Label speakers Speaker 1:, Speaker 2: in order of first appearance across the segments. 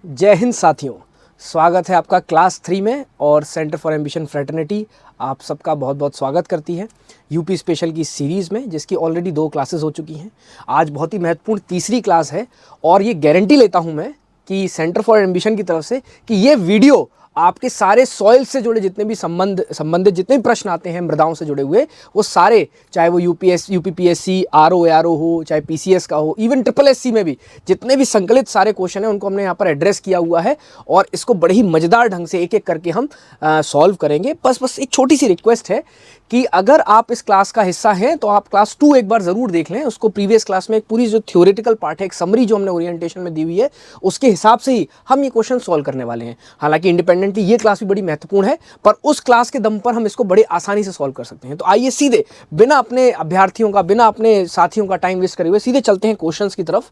Speaker 1: जय हिंद साथियों, स्वागत है आपका क्लास 3 में और सेंटर फॉर एम्बिशन फ्रेटर्निटी आप सबका बहुत बहुत स्वागत करती है यूपी स्पेशल की सीरीज़ में, जिसकी ऑलरेडी 2 क्लासेस हो चुकी हैं। आज बहुत ही महत्वपूर्ण तीसरी क्लास है और ये गारंटी लेता हूँ मैं कि सेंटर फॉर एम्बिशन की तरफ से कि ये वीडियो आपके सारे सॉइल से जुड़े जितने भी संबंधित जितने भी प्रश्न आते हैं मृदाओं से जुड़े हुए, वो सारे, चाहे वो यूपीपीएससी आरओ हो, चाहे पीसीएस का हो, इवन ट्रिपल एससी में भी जितने भी संकलित सारे क्वेश्चन हैं उनको हमने यहाँ पर एड्रेस किया हुआ है और इसको बड़े ही मज़ेदार ढंग से एक एक करके हम सॉल्व करेंगे। बस एक छोटी सी रिक्वेस्ट है कि अगर आप इस क्लास का हिस्सा हैं तो आप क्लास 2 एक बार ज़रूर देख लें। उसको प्रीवियस क्लास में एक पूरी जो थ्योरेटिकल पार्ट है, एक समरी जो हमने ओरिएंटेशन में दी हुई है, उसके हिसाब से ही हम ये क्वेश्चन सॉल्व करने वाले हैं। हालांकि इंडिपेंडेंटली ये क्लास भी बड़ी महत्वपूर्ण है, पर उस क्लास के दम पर हम इसको बड़े आसानी से सॉल्व कर सकते हैं। तो आइए सीधे बिना अपने अभ्यर्थियों का, बिना अपने साथियों का टाइम वेस्ट करे हुए सीधे चलते हैं क्वेश्चन की तरफ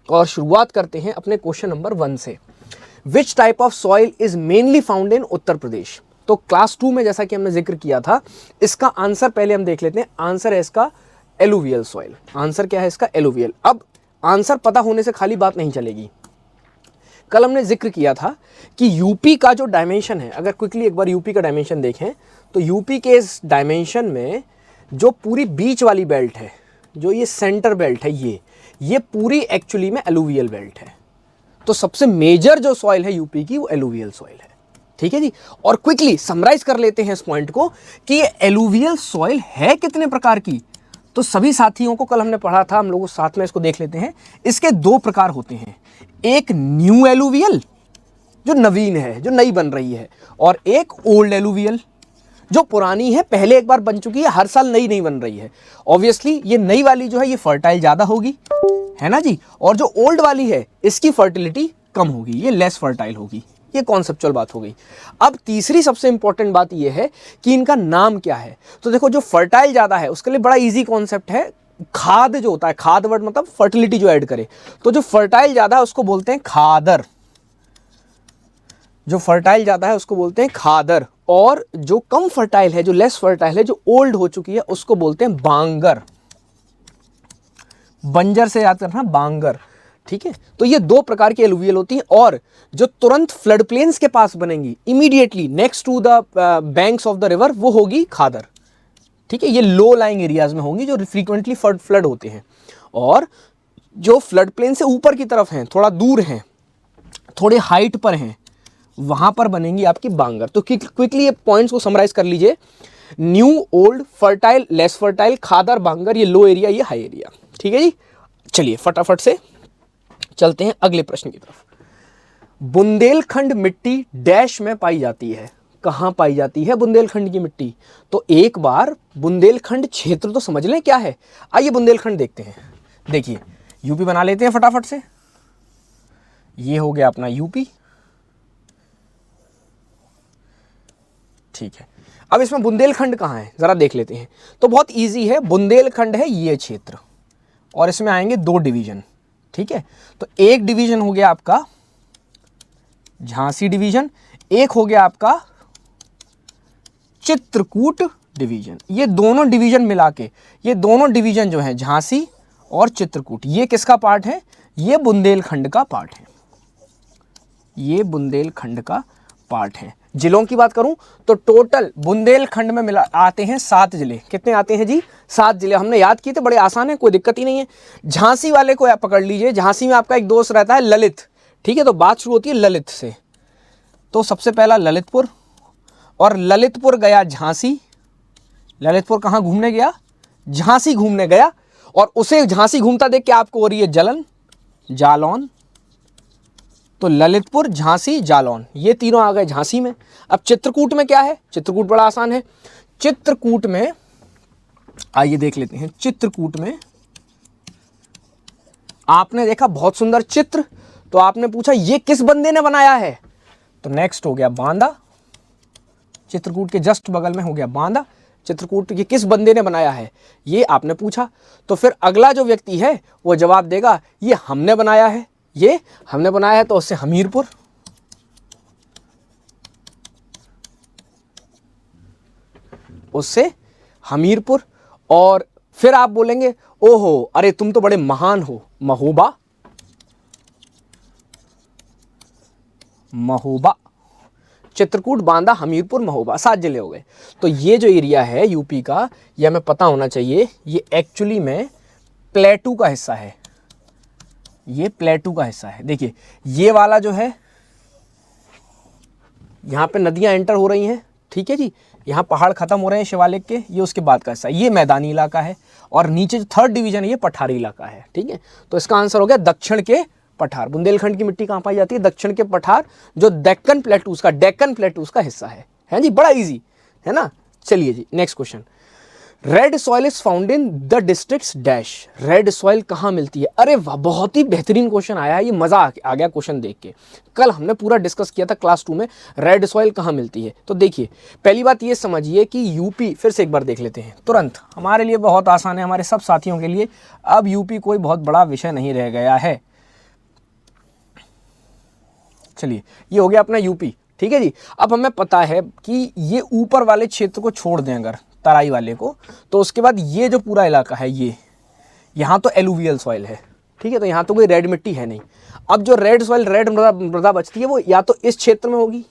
Speaker 1: और शुरुआत करते हैं अपने क्वेश्चन नंबर 1 से। Which type of soil is mainly found in Uttar Pradesh? तो क्लास 2 में जैसा कि हमने जिक्र किया था, इसका आंसर पहले हम देख लेते हैं। आंसर है इसका एलुवियल सॉइल। आंसर क्या है इसका? एलुवियल। अब आंसर पता होने से खाली बात नहीं चलेगी। कल हमने जिक्र किया था कि यूपी का जो डायमेंशन है, अगर क्विकली एक बार यूपी का डायमेंशन देखें तो यूपी के इस डायमेंशन में जो पूरी बीच वाली बेल्ट है, जो ये सेंटर बेल्ट है, ये पूरी एक्चुअली में एलुवियल बेल्ट है। तो सबसे मेजर जो सॉइल है यूपी की वो एलुवियल सॉइल है। ठीक है जी। और क्विकली समराइज कर लेते हैं इस पॉइंट को कि ये एलुवियल सॉइल है कितने प्रकार की। तो सभी साथियों को कल हमने पढ़ा था, हम लोग साथ में इसको देख लेते हैं। इसके 2 प्रकार होते हैं, एक न्यू एलुवियल जो नवीन है, जो नई बन रही है, और एक ओल्ड एलुवियल जो पुरानी है, पहले एक बार बन चुकी है, हर साल नई नहीं बन रही है। ऑब्वियसली ये नई वाली जो है ये फर्टाइल ज्यादा होगी, है ना जी, और जो ओल्ड वाली है इसकी फर्टिलिटी कम होगी, ये लेस फर्टाइल होगी। ये कॉन्सेप्चुअल बात हो गई। अब तीसरी सबसे इंपॉर्टेंट बात ये है कि इनका नाम क्या है। तो देखो, जो फर्टाइल ज्यादा है उसके लिए बड़ा इजी कॉन्सेप्ट है। खाद जो होता है, खाद वर्ड मतलब फर्टिलिटी जो ऐड करे, तो जो फर्टाइल ज्यादा है उसको बोलते हैं खादर। जो फर्टाइल ज्यादा है उसको बोलते हैं खादर, और जो कम फर्टाइल है, जो लेस फर्टाइल है, जो ओल्ड हो चुकी है, उसको बोलते हैं बांगर। बंजर से याद करना, बांगर। ठीक है। तो ये 2 प्रकार की एलुवियल होती हैं, और जो तुरंत फ्लड प्लेन्स के पास बनेंगी, immediately next to the banks of the river, वो होगी खादर। ठीक है। ये लो लाइंग एरियाज में होंगी जो फ्रीक्वेंटली फ्लड होते हैं, और जो फ्लड प्लेन से ऊपर की तरफ हैं, थोड़ा दूर हैं, थोड़े हाइट पर हैं, वहां पर बनेंगी आपकी बांगर। तो क्विकली ये पॉइंट्स को समराइज कर लीजिए। New, old, fertile, less fertile, khadar, bangar, ये लो एरिया, ये हाई एरिया। ठीक है जी। चलिए फटाफट से चलते हैं अगले प्रश्न की तरफ। बुंदेलखंड मिट्टी डैश में पाई जाती है। कहां पाई जाती है बुंदेलखंड की मिट्टी? तो एक बार बुंदेलखंड क्षेत्र तो समझ लें क्या है। आइए बुंदेलखंड देखते हैं। देखिए, यूपी बना लेते हैं फटाफट से। ये हो गया अपना यूपी। ठीक है। अब इसमें बुंदेलखंड कहाँ है जरा देख लेते हैं। तो बहुत इजी है, बुंदेलखंड है ये क्षेत्र, और इसमें आएंगे 2 डिवीजन। ठीक है। तो एक डिवीजन हो गया आपका झांसी डिवीजन, एक हो गया आपका चित्रकूट डिवीजन। ये दोनों डिवीजन मिला के, ये दोनों डिवीजन जो है झांसी और चित्रकूट, ये किसका पार्ट है? ये बुंदेलखंड का पार्ट है। ये बुंदेलखंड का पार्ट है। जिलों की बात करूं तो टोटल बुंदेलखंड में मिला आते हैं 7 जिले। कितने आते हैं जी? 7 जिले। हमने याद किए थे, बड़े आसान है, कोई दिक्कत ही नहीं है। झांसी वाले को आप पकड़ लीजिए। झांसी में आपका एक दोस्त रहता है ललित। ठीक है। तो बात शुरू होती है ललित से। तो सबसे पहला ललितपुर, और ललितपुर गया झांसी। ललितपुर कहाँ घूमने गया? झांसी घूमने गया, और उसे झांसी घूमता देख के आपको हो रही है जलन, जालौन। तो ललितपुर, झांसी, जालौन, ये तीनों आ गए झांसी में। अब चित्रकूट में क्या है? चित्रकूट बड़ा आसान है। चित्रकूट में आइए देख लेते हैं। चित्रकूट में आपने देखा बहुत सुंदर चित्र, तो आपने पूछा ये किस बंदे ने बनाया है? तो नेक्स्ट हो गया बांदा। चित्रकूट के जस्ट बगल में हो गया बांदा। चित्रकूट ये किस बंदे ने बनाया है, ये आपने पूछा। तो फिर अगला जो व्यक्ति है वो जवाब देगा ये हमने बनाया है, ये हमने बनाया है। तो उससे हमीरपुर, उससे हमीरपुर। और फिर आप बोलेंगे ओहो अरे तुम तो बड़े महान हो, महोबा। महोबा, चित्रकूट, बांदा, हमीरपुर, महोबा, 7 जिले हो गए। तो ये जो एरिया है यूपी का, ये हमें पता होना चाहिए, ये एक्चुअली में प्लेटू का हिस्सा है। ये प्लेटू का हिस्सा है। देखिए ये वाला जो है, यहाँ पे नदियाँ एंटर हो रही हैं, ठीक है जी, यहाँ पहाड़ खत्म हो रहे हैं शिवालिक के, ये उसके बाद का हिस्सा, ये मैदानी इलाका है। और नीचे जो 3rd डिवीजन है ये पठारी इलाका है, ठीक है। तो इसका आंसर हो गया दक्षिण के पठार। बुंदेलखंड की मिट्टी कहाँ पाई जाती है? दक्षिण के पठार, जो डेक्कन प्लेटूज का हिस्सा है जी, बड़ा ईजी है ना। चलिए जी next question, red soil is found in the districts dash. Red soil कहाँ मिलती है? अरे वाह, बहुत ही बेहतरीन क्वेश्चन आया है, ये मजा आ गया क्वेश्चन देख के। कल हमने पूरा डिस्कस किया था क्लास 2 में, रेड सॉइल कहाँ मिलती है। तो देखिए पहली बात ये समझिए कि यूपी, फिर से एक बार देख लेते हैं तुरंत, हमारे लिए बहुत आसान है, हमारे सब साथियों के लिए। अब यूपी कोई बहुत बड़ा विषय नहीं रह गया है। चलिए ये हो गया अपना यूपी, ठीक है जी। अब हमें पता है कि ये ऊपर वाले क्षेत्र को छोड़ दें अगर, तराई वाले को, तो उसके बाद ये जो पूरा इलाका है, ये यहाँ तो एलुवियल सॉइल है, ठीक है, तो यहाँ तो कोई रेड मिट्टी है नहीं। अब जो रेड सॉइल, रेड मृदा बचती है, वो या तो इस क्षेत्र में होगी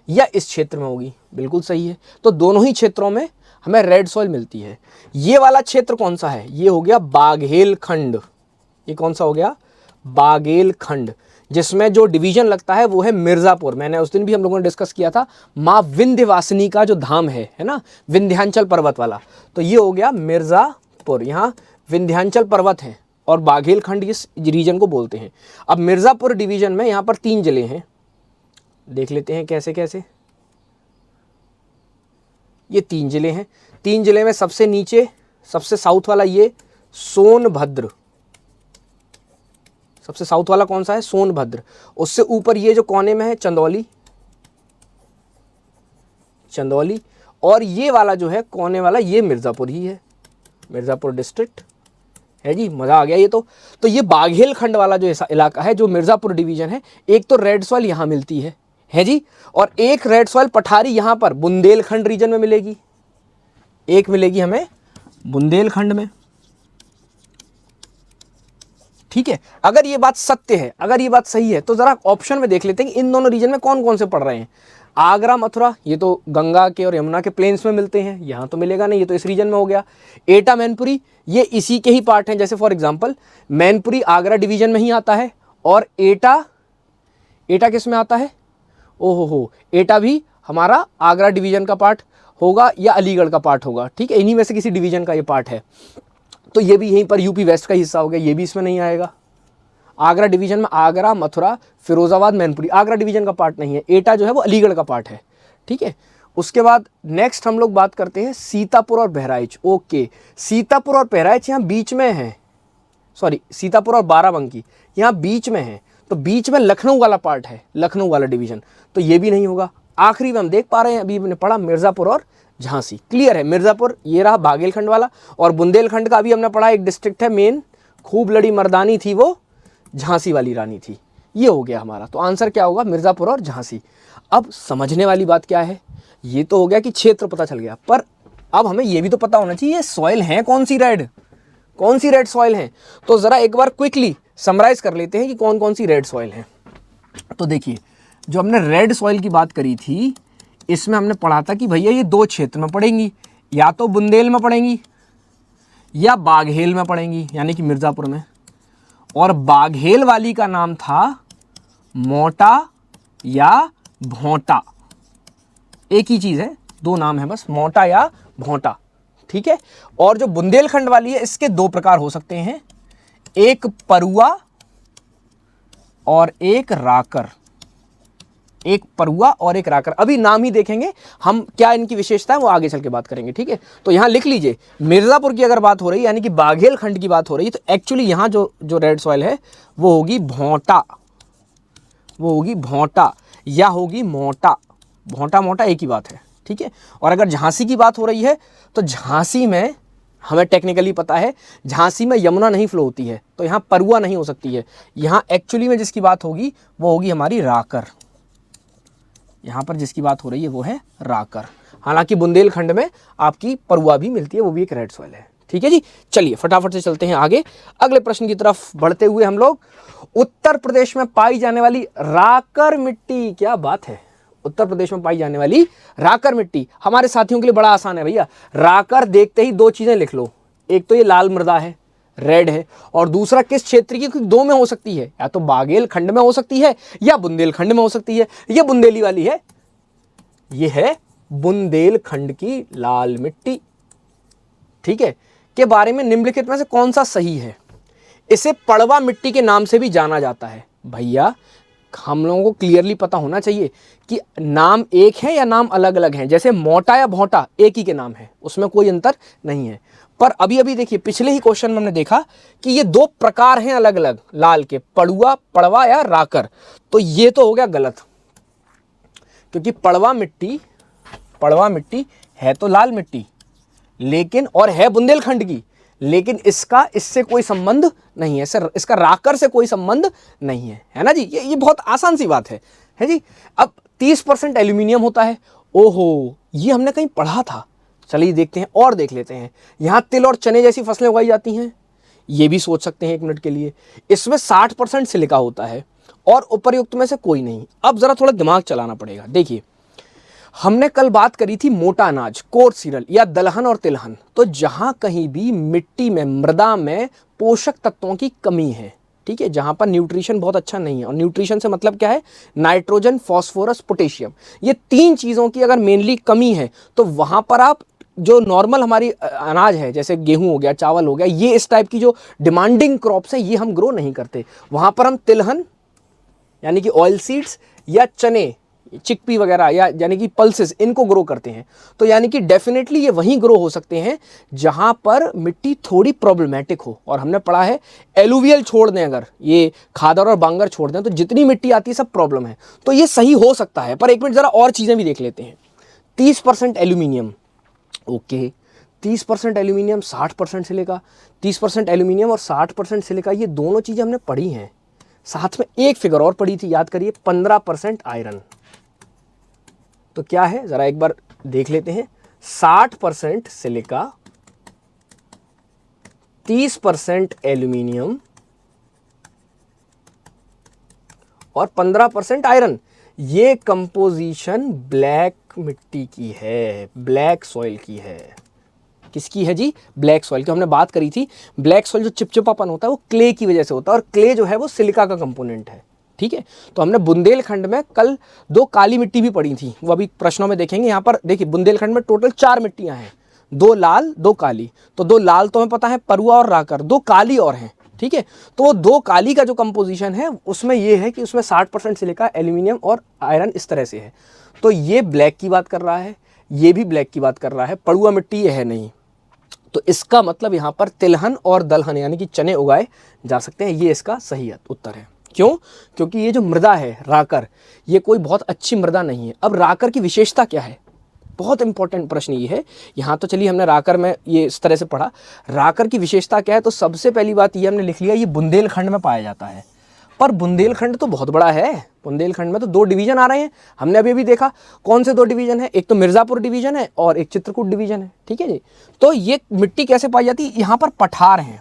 Speaker 1: या इस क्षेत्र में होगी। बिल्कुल सही है, तो दोनों ही क्षेत्रों में हमें रेड सॉइल मिलती है। ये वाला क्षेत्र कौन सा है? ये हो गया बाघेल खंड। ये कौन सा हो गया? बाघेल खंड, जिसमें जो डिवीजन लगता है वो है मिर्ज़ापुर। मैंने उस दिन भी हम लोगों ने डिस्कस किया था, माँ विंध्यवासिनी का जो धाम है ना, विंध्यांचल पर्वत वाला, तो ये हो गया मिर्ज़ापुर। यहाँ विंध्यांचल पर्वत है और बाघेल खंड इस रीजन को बोलते हैं। अब मिर्ज़ापुर डिवीजन में यहाँ पर 3 जिले हैं, देख लेते हैं कैसे कैसे। ये 3 जिले हैं, 3 जिले में सबसे नीचे, सबसे साउथ वाला ये सोनभद्र, सबसे साउथ वाला कौन सा है? सोनभद्र। उससे ऊपर ये जो कोने में है चंदौली, चंदौली, और ये वाला जो है कोने वाला, ये मिर्ज़ापुर ही है, मिर्ज़ापुर डिस्ट्रिक्ट है जी। मज़ा आ गया ये तो ये बाघेल खंड वाला जो ऐसा इलाका है, जो मिर्ज़ापुर डिवीजन है, एक तो रेड सॉइल यहाँ मिलती है जी, और एक रेड सॉइल पठारी यहाँ पर बुंदेलखंड रीजन में मिलेगी, एक मिलेगी हमें बुंदेलखंड में, ठीक है। अगर ये बात सत्य है, अगर ये बात सही है, तो जरा ऑप्शन में देख लेते हैं कि इन दोनों रीजन में कौन कौन से पड़ रहे हैं। आगरा, मथुरा, ये तो गंगा के और यमुना के प्लेन्स में मिलते हैं, यहाँ तो मिलेगा नहीं, ये तो इस रीजन में हो गया। एटा, मैनपुरी, ये इसी के ही पार्ट हैं। जैसे for example Mainpuri Agra division में ही आता है, और एटा किस में आता है? ओहो हो, एटा भी हमारा आगरा डिवीजन का पार्ट होगा या अलीगढ़ का पार्ट होगा, ठीक है, इन्हीं में से किसी डिवीजन का ये पार्ट है। तो ये भी यहीं पर यूपी वेस्ट का हिस्सा हो गया, ये भी इसमें नहीं आएगा। आगरा डिवीजन में आगरा, मथुरा, फिरोजाबाद, मैनपुरी आगरा डिवीजन का पार्ट नहीं है। एटा जो है वो अलीगढ़ का पार्ट है, ठीक है। उसके बाद नेक्स्ट हम लोग बात करते हैं सीतापुर और बहराइच। ओके, सीतापुर और बहराइच यहाँ बीच में है, सॉरी सीतापुर और बाराबंकी यहाँ बीच में है, तो बीच में लखनऊ वाला पार्ट है, लखनऊ वाला डिवीजन, तो ये भी नहीं होगा। आखिरी में हम देख पा रहे हैं, अभी हमने पढ़ा मिर्ज़ापुर और झांसी, क्लियर है। मिर्ज़ापुर ये रहा बाघेलखंड वाला, और बुंदेलखंड का अभी हमने पढ़ा एक डिस्ट्रिक्ट है मेन, खूब लड़ी मर्दानी थी वो झांसी वाली रानी थी। ये हो गया हमारा, तो आंसर क्या होगा? मिर्ज़ापुर और झांसी। अब समझने वाली बात क्या है, ये तो हो गया कि क्षेत्र पता चल गया, पर अब हमें ये भी तो पता होना चाहिए सॉइल है कौन सी रेड सॉइल है। तो ज़रा एक बार क्विकली समराइज कर लेते हैं कि कौन कौन सी रेड सॉइल है। तो देखिए, जो हमने रेड सॉइल की बात करी थी, इसमें हमने पढ़ा था कि भैया ये 2 क्षेत्र में पड़ेंगी, या तो बुंदेल में पड़ेंगी या बाघेल में पड़ेंगी, यानी कि मिर्ज़ापुर में। और बाघेल वाली का नाम था मोटा या भोंटा, एक ही चीज़ है, 2 नाम है बस, मोटा या भोंटा, ठीक है। और जो बुंदेलखंड वाली है, इसके 2 प्रकार हो सकते हैं, एक परुआ और एक राकर, एक परुआ और एक राकर। अभी नाम ही देखेंगे हम, क्या इनकी विशेषता है वो आगे चल के बात करेंगे, ठीक है। तो यहाँ लिख लीजिए, मिर्ज़ापुर की अगर बात हो रही है, यानी कि बाघेल खंड की बात हो रही है, तो एक्चुअली यहाँ जो रेड सॉइल है वो होगी भोंटा, वो होगी भोंटा या होगी मोटा। भोंटा मोटा एक ही बात है, ठीक है। और अगर झांसी की बात हो रही है, तो झांसी में हमें टेक्निकली पता है, झांसी में यमुना नहीं फ्लो होती है, तो यहाँ परुआ नहीं हो सकती है। यहाँ एक्चुअली में जिसकी बात होगी वो होगी हमारी राकर, यहाँ पर जिसकी बात हो रही है वो है राकर। हालांकि बुंदेलखंड में आपकी परुआ भी मिलती है, वो भी एक रेड सॉइल है, ठीक है। ठीक है जी, चलिए फटाफट से चलते हैं आगे अगले प्रश्न की तरफ बढ़ते हुए हम लोग। उत्तर प्रदेश में पाई जाने वाली राकर मिट्टी, क्या बात है, उत्तर प्रदेश में पाई जाने वाली राकर मिट्टी। हमारे साथियों के लिए बड़ा आसान है भैया, राकर देखते ही दो चीजें लिख लो, एक तो ये लाल मृदा है, रेड है, और दूसरा किस क्षेत्र की, दो में हो सकती है, या तो बागेलखंड में हो सकती है या बुंदेलखंड में हो सकती है। ये बुंदेली वाली है, ये है बुंदेलखंड की लाल मिट्टी, ठीक है, के बारे में निम्नलिखित में से कौन सा सही है। इसे पड़वा मिट्टी के नाम से भी जाना जाता है। भैया हम लोगों को क्लियरली पता होना चाहिए कि नाम एक है या नाम अलग अलग हैं। जैसे मोटा या भोंटा एक ही के नाम है, उसमें कोई अंतर नहीं है। पर अभी अभी देखिए पिछले ही क्वेश्चन में हमने देखा कि ये दो प्रकार हैं अलग अलग लाल के, पड़ुआ, पड़वा या राकर। तो ये तो हो गया गलत, क्योंकि पड़वा मिट्टी है तो लाल मिट्टी, लेकिन और है बुंदेलखंड की, लेकिन इसका इससे कोई संबंध नहीं है, सर इसका राकर से कोई संबंध नहीं है ना जी। ये बहुत आसान सी बात है जी। अब 30% एल्यूमिनियम होता है, ओहो ये हमने कहीं पढ़ा था, चलिए देखते हैं और देख लेते हैं। यहाँ तिल और चने जैसी फसलें उगाई जाती हैं, ये भी सोच सकते हैं एक मिनट के लिए। इसमें 60% सिलिका होता है और उपर्युक्त में से कोई नहीं। अब जरा थोड़ा दिमाग चलाना पड़ेगा। देखिए हमने कल बात करी थी मोटा अनाज, कोर्स सीरियल या दलहन और तिलहन। तो जहां कहीं भी मिट्टी में, मृदा में पोषक तत्वों की कमी है, ठीक है, जहां पर न्यूट्रिशन बहुत अच्छा नहीं है, और न्यूट्रिशन से मतलब क्या है, नाइट्रोजन, फास्फोरस, पोटेशियम, ये तीन चीज़ों की अगर मेनली कमी है, तो वहां पर आप जो नॉर्मल हमारी अनाज है, जैसे गेहूं हो गया, चावल हो गया, ये इस टाइप की जो डिमांडिंग क्रॉप्स है, ये हम ग्रो नहीं करते। वहां पर हम तिलहन यानी कि ऑयल सीड्स या चने, चिकपी वगैरह या यानी कि पल्सेस, इनको ग्रो करते हैं। तो यानी कि डेफिनेटली ये वहीं ग्रो हो सकते हैं जहां पर मिट्टी थोड़ी प्रॉब्लमेटिक हो। और हमने पढ़ा है एलुवियल छोड़ दें, अगर ये खादर और बांगर छोड़ दें, तो जितनी मिट्टी आती है सब प्रॉब्लम है। तो ये सही हो सकता है। पर एक मिनट जरा और चीज़ें भी देख लेते हैं। 30% aluminium, okay, 30% aluminium, 60% silica. 30% aluminium और 60% सिलिका, ये दोनों चीज़ें हमने पढ़ी हैं। साथ में एक फिगर और पढ़ी थी, याद करिए, 15% आयरन। तो क्या है जरा एक बार देख लेते हैं। 60% सिलिका, 30% एल्यूमिनियम और 15% आयरन। ये कंपोजिशन ब्लैक मिट्टी की है, ब्लैक सॉइल की है। किसकी है जी? ब्लैक सॉइल की। हमने बात करी थी ब्लैक सॉइल जो चिपचिपापन होता है वो क्ले की वजह से होता है, और क्ले जो है वो सिलिका का कंपोनेंट है, ठीक है। तो हमने बुंदेलखंड में कल दो काली मिट्टी भी पढ़ी थी, वो अभी प्रश्नों में देखेंगे। यहाँ पर देखिए बुंदेलखंड में टोटल 4 मिट्टियाँ हैं, 2 लाल 2 काली। तो 2 लाल तो हमें पता है परुआ और राकर, 2 काली और हैं, ठीक है। तो वो 2 काली का जो कंपोजिशन है उसमें ये है कि उसमें 60% सिलिका, एल्यूमिनियम और आयरन इस तरह से है। तो ये ब्लैक की बात कर रहा है, ये भी ब्लैक की बात कर रहा है, पड़ुआ मिट्टी ये है नहीं। तो इसका मतलब यहाँ पर तिलहन और दलहन यानी कि चने उगाए जा सकते हैं। ये इसका सही उत्तर है। क्यों? क्योंकि ये जो मृदा है राकर, ये कोई बहुत अच्छी मृदा नहीं है। अब राकर की विशेषता क्या है? बहुत इंपॉर्टेंट प्रश्न ये है। यहाँ तो चलिए हमने राकर में ये इस तरह से पढ़ा, राकर की विशेषता क्या है? तो सबसे पहली बात ये हमने लिख लिया, ये बुंदेलखंड में पाया जाता है। पर बुंदेलखंड तो बहुत बड़ा है, बुंदेलखंड में तो 2 डिवीजन आ रहे हैं। हमने अभी भी देखा कौन से 2 डिवीजन है, एक तो मिर्ज़ापुर डिवीजन है और एक चित्रकूट डिवीजन है, ठीक है जी। तो ये मिट्टी कैसे पाई जाती है? यहाँ पर पठार हैं,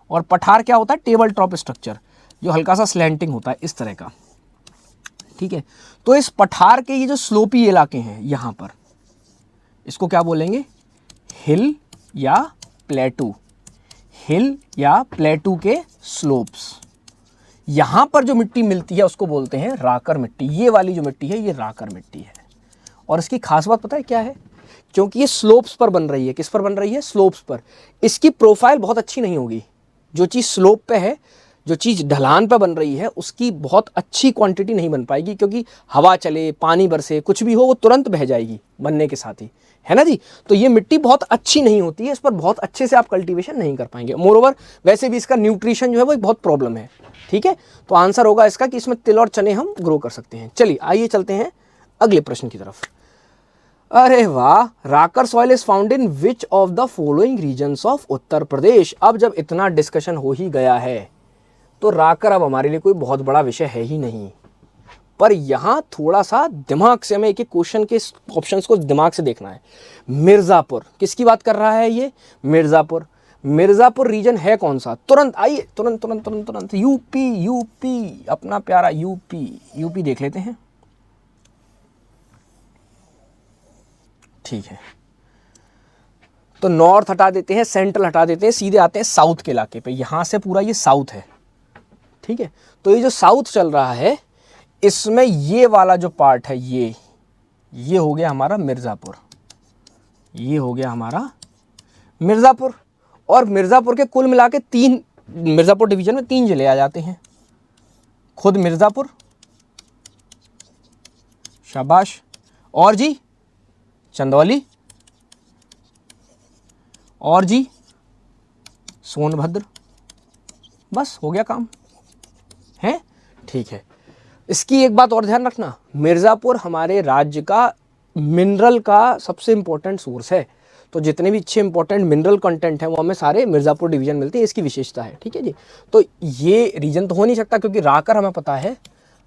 Speaker 1: और पठार क्या होता है? टेबल टॉप स्ट्रक्चर, जो हल्का सा स्लैंटिंग होता है इस तरह का, ठीक है। तो इस पठार के ये जो स्लोपी इलाके हैं, यहाँ पर इसको क्या बोलेंगे? हिल या प्लेटू, हिल या प्लेटू के स्लोप्स। यहाँ पर जो मिट्टी मिलती है उसको बोलते हैं राकर मिट्टी। ये वाली जो मिट्टी है ये राकर मिट्टी है। और इसकी खास बात पता है क्या है? क्योंकि ये स्लोप्स पर बन रही है। किस पर बन रही है? स्लोप्स पर। इसकी प्रोफाइल बहुत अच्छी नहीं होगी। जो चीज़ स्लोप पे है, जो चीज़ ढलान पर बन रही है, उसकी बहुत अच्छी क्वांटिटी नहीं बन पाएगी, क्योंकि हवा चले, पानी बरसे, कुछ भी हो, वो तुरंत बह जाएगी बनने के साथ ही, है ना जी। तो ये मिट्टी बहुत अच्छी नहीं होती है, इस पर बहुत अच्छे से आप कल्टीवेशन नहीं कर पाएंगे। मोरओवर वैसे भी इसका न्यूट्रिशन जो है वो एक बहुत प्रॉब्लम है, ठीक है। तो आंसर होगा इसका कि इसमें तिल और चने हम ग्रो कर सकते हैं। चलिए आइए चलते हैं अगले प्रश्न की तरफ। अरे वाह, rakar soil is found in which of the following regions of Uttar Pradesh. अब जब इतना डिस्कशन हो ही गया है तो राकर अब हमारे लिए कोई बहुत बड़ा विषय है ही नहीं। पर यहाँ थोड़ा सा दिमाग से हमें एक एक क्वेश्चन के ऑप्शंस को दिमाग से देखना है। मिर्ज़ापुर, किसकी बात कर रहा है ये? मिर्ज़ापुर। मिर्ज़ापुर रीजन है कौन सा? तुरंत आइए, तुरंत तुरंत तुरंत तुरंत, यूपी, यूपी, अपना प्यारा यूपी, यूपी देख लेते हैं। ठीक है, तो नॉर्थ हटा देते हैं, सेंट्रल हटा देते हैं, सीधे आते हैं साउथ के इलाके पे। यहाँ से पूरा ये साउथ है, ठीक है। तो ये जो साउथ चल रहा है, इसमें ये वाला जो पार्ट है, ये हो गया हमारा मिर्ज़ापुर, ये हो गया हमारा मिर्ज़ापुर। और मिर्ज़ापुर के कुल मिला के 3, मिर्ज़ापुर डिवीज़न में 3 जिले आ जाते हैं। खुद मिर्ज़ापुर, शाबाश, और जी चंदौली, और जी सोनभद्र, बस हो गया काम है। ठीक है, इसकी एक बात और ध्यान रखना, मिर्ज़ापुर हमारे राज्य का मिनरल का सबसे इम्पोर्टेंट सोर्स है। तो जितने भी अच्छे इंपॉर्टेंट मिनरल कंटेंट हैं वो हमें सारे मिर्ज़ापुर डिवीज़न मिलते हैं, इसकी विशेषता है, ठीक है जी। तो ये रीजन तो हो नहीं सकता, क्योंकि राकर हमें पता है,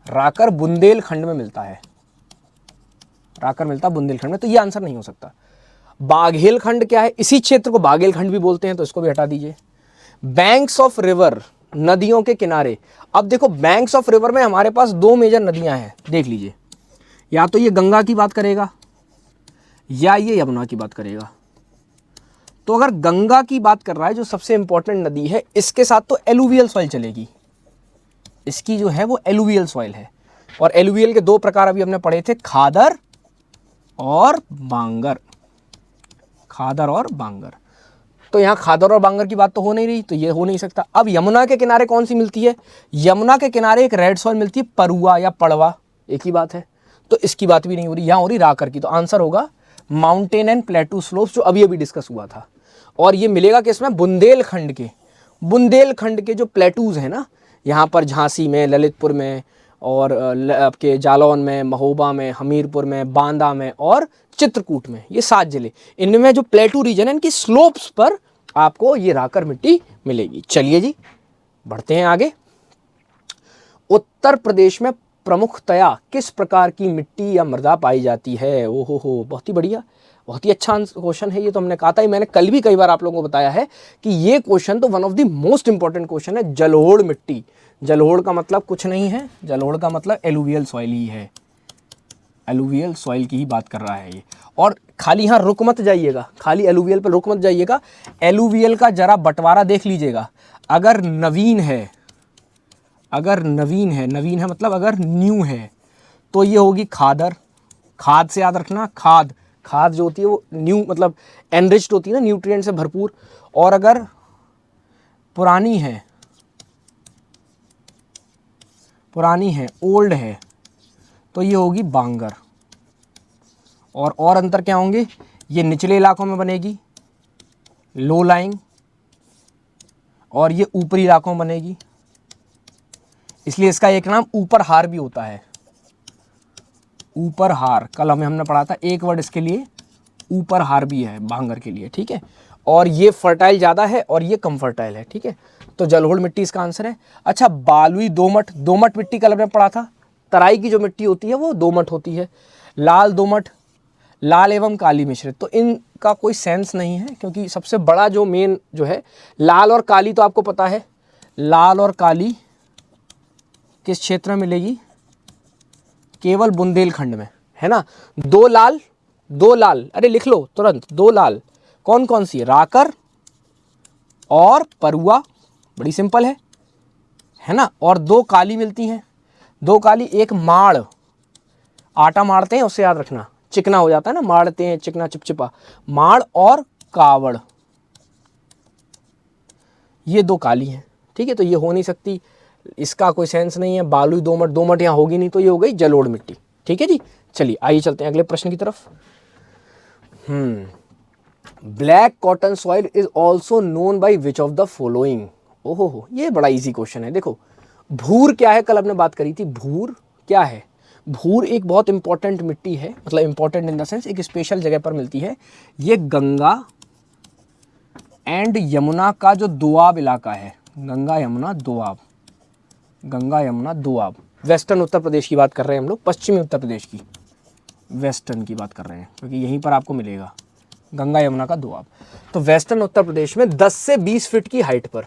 Speaker 1: राकर बुंदेलखंड में मिलता है, राकर मिलता है बुंदेलखंड में, तो ये आंसर नहीं हो सकता। बाघेलखंड क्या है? इसी क्षेत्र को बाघेलखंड भी बोलते हैं, तो इसको भी हटा दीजिए। बैंक्स ऑफ रिवर, नदियों के किनारे। अब देखो, बैंक्स ऑफ रिवर में हमारे पास 2 मेजर नदियां हैं, देख लीजिए, या तो ये गंगा की बात करेगा या ये यमुना की बात करेगा। तो अगर गंगा की बात कर रहा है, जो सबसे इंपॉर्टेंट नदी है, इसके साथ तो एलुवियल सॉइल चलेगी, इसकी जो है वो एलुवियल सॉइल है। और एलुवियल के 2 प्रकार अभी हमने पढ़े थे, खादर और बांगर, खादर और बांगर। तो यहाँ खादर और बांगर की बात तो हो नहीं रही, तो ये हो नहीं सकता। अब यमुना के किनारे कौन सी मिलती है? यमुना के किनारे एक रेड सॉइल मिलती है, परुआ या पड़वा, एक ही बात है, तो इसकी बात भी नहीं हो रही। यहाँ हो रही राकर की, तो आंसर होगा माउंटेन एंड प्लेटू स्लोप्स, जो अभी अभी डिस्कस हुआ था। और ये मिलेगा किसमें? बुंदेलखंड के, बुंदेलखंड के जो प्लेटूज हैं ना, यहाँ पर झांसी में, ललितपुर में, और आपके जालौन में, महोबा में, हमीरपुर में, बांदा में और चित्रकूट में, ये 7 जिले, इनमें जो प्लेटू रीजन है, इनकी स्लोप्स पर आपको ये राकर मिट्टी मिलेगी। चलिए जी, बढ़ते हैं आगे। उत्तर प्रदेश में प्रमुखतया किस प्रकार की मिट्टी या मृदा पाई जाती है? ओहो हो, बहुत ही बढ़िया, बहुत ही अच्छा क्वेश्चन है ये। तो हमने कहा था, मैंने कल भी कई बार आप लोगों को बताया है कि ये क्वेश्चन तो one of the most important question है। जलोढ़ मिट्टी, जलोढ़ का मतलब कुछ नहीं है, जलोढ़ का मतलब एलुवियल सॉइल ही है, एलुवियल सॉइल की ही बात कर रहा है ये। और खाली यहाँ रुक मत जाइएगा, खाली एलुवियल पर रुक मत जाइएगा, एलुवियल का जरा बंटवारा देख लीजिएगा। अगर नवीन है, अगर नवीन है, नवीन है मतलब अगर न्यू है, तो ये होगी खादर, खाद से याद रखना, खाद, खाद जो होती है वो न्यू मतलब एनरिच्ड होती है ना, न्यूट्रिएंट से भरपूर। और अगर पुरानी है, पुरानी है, ओल्ड है, तो ये होगी बांगर। और अंतर क्या होंगे? ये निचले इलाकों में बनेगी, लो लाइंग, और ये ऊपरी इलाकों में बनेगी, इसलिए इसका एक नाम ऊपर हार भी होता है, ऊपर हार। कल हमने पढ़ा था, एक वर्ड इसके लिए ऊपर हार भी है बांगर के लिए, ठीक है। और ये फर्टाइल ज़्यादा है और ये कम फर्टाइल है, ठीक है। तो जलोढ़ मिट्टी इसका आंसर है। अच्छा, बालुई दोमट, दोमट मिट्टी कल हमने पढ़ा था, तराई की जो मिट्टी होती है वो दोमट होती है। लाल दोमट, लाल एवं काली मिश्रित, तो इनका कोई सेंस नहीं है, क्योंकि सबसे बड़ा जो मेन जो है लाल और काली, तो आपको पता है लाल और काली किस क्षेत्र में मिलेगी? केवल बुंदेलखंड में, है ना। 2 लाल, 2 लाल, अरे लिख लो तुरंत, 2 लाल कौन कौन सी? राकर और परुआ, बड़ी सिंपल है ना। और 2 काली मिलती हैं, 2 काली, एक माड़, आटा मारते हैं उससे याद रखना, चिकना हो जाता है ना, मारते हैं चिकना चिपचिपा, माड़ और कावड़, ये 2 काली हैं, ठीक है। तो ये हो नहीं सकती, इसका कोई सेंस नहीं है। बालुई दोमट, दोमट यहाँ होगी नहीं, तो ये हो गई जलोढ़ मिट्टी, ठीक है जी। चलिए आइए चलते हैं अगले प्रश्न की तरफ। Black cotton soil is also known by which of the following? ओहो हो, ये बड़ा इजी क्वेश्चन है। देखो, भूर क्या है? कल हमने बात करी थी, भूर क्या है? भूर एक बहुत इंपॉर्टेंट मिट्टी है, मतलब इंपॉर्टेंट इन द सेंस एक स्पेशल जगह पर मिलती है। ये गंगा एंड यमुना का जो दोआब इलाका है, गंगा यमुना दोआब, गंगा यमुना दोआब, वेस्टर्न उत्तर प्रदेश की बात कर रहे हैं हम लोग, पश्चिमी उत्तर प्रदेश की, वेस्टर्न की बात कर रहे हैं, क्योंकि यहीं पर आपको मिलेगा गंगा यमुना का दोआब। तो वेस्टर्न उत्तर प्रदेश में 10 से 20 फीट की हाइट पर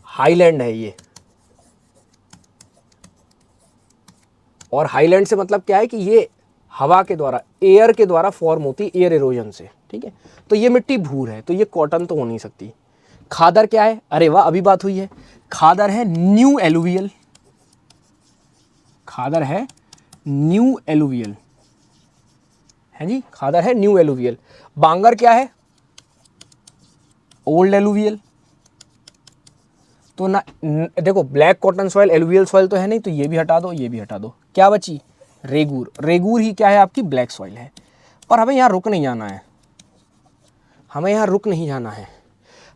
Speaker 1: हाईलैंड है ये। और हाईलैंड से मतलब क्या है कि ये हवा के द्वारा, एयर के द्वारा फॉर्म होती है, एयर इरोजन से, ठीक है। तो ये मिट्टी भूर है, तो ये कॉटन तो हो नहीं सकती। खादर क्या है? अरे वाह, अभी बात हुई है। खादर है न्यू एलुवियल, खादर है न्यू एलुवियल, है जी, खादर है न्यू एलुवियल। बांगर क्या है? Old alluvial. तो ना देखो, black cotton soil, alluvial soil तो है नहीं, तो ये भी हटा दो, ये भी हटा दो। क्या बची? रेगूर। रेगूर ही क्या है? आपकी ब्लैक सॉइल है। पर हमें यहाँ रुक नहीं जाना है, हमें यहाँ रुक नहीं जाना है।